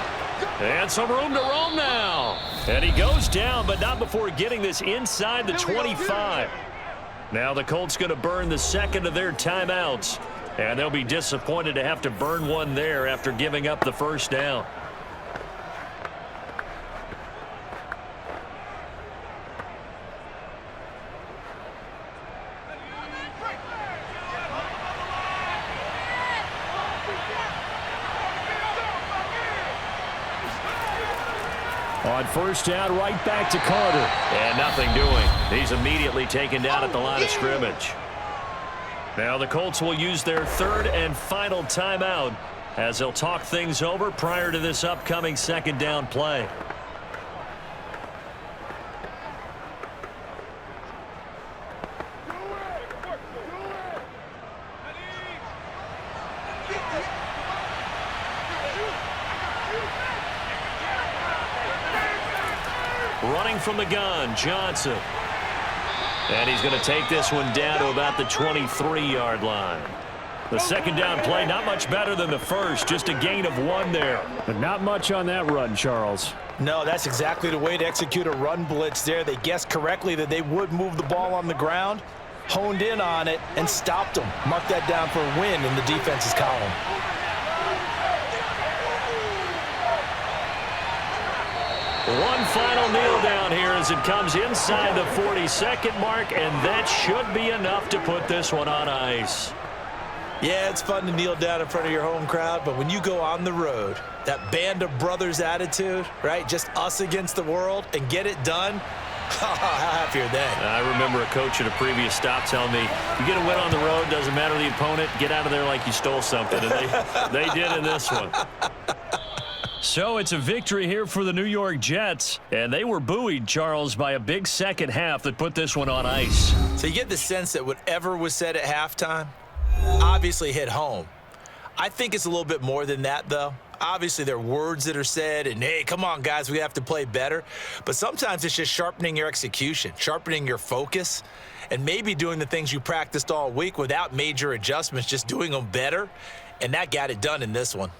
And some room to roam now. And he goes down, but not before getting this inside the 25. Now the Colts going to burn the 2nd of their timeouts. And they'll be disappointed to have to burn one there after giving up the 1st down. On 1st down, right back to Carter. And nothing doing. He's immediately taken down at the line of scrimmage. Now the Colts will use their 3rd and final timeout as they'll talk things over prior to this upcoming 2nd down play. Running from the gun, Johnson. And he's going to take this one down to about the 23-yard line. The 2nd down play, not much better than the first, just a gain of 1 there. But not much on that run, Charles. No, that's exactly the way to execute a run blitz there. They guessed correctly that they would move the ball on the ground, honed in on it, and stopped them. Mark that down for a win in the defense's column. One final kneel down here as it comes inside the 42nd mark, and that should be enough to put this one on ice. Yeah, it's fun to kneel down in front of your home crowd, but when you go on the road, that band of brothers attitude, right? Just us against the world and get it done. How happy are they? I remember a coach at a previous stop telling me, you get a win on the road, doesn't matter the opponent, get out of there like you stole something. And they did in this one. So it's a victory here for the New York Jets, and they were buoyed, Charles, by a big second half that put this one on ice. So you get the sense that whatever was said at halftime obviously hit home. I think it's a little bit more than that, though. Obviously, there are words that are said, and, hey, come on, guys, we have to play better. But sometimes it's just sharpening your execution, sharpening your focus, and maybe doing the things you practiced all week without major adjustments, just doing them better, and that got it done in this one.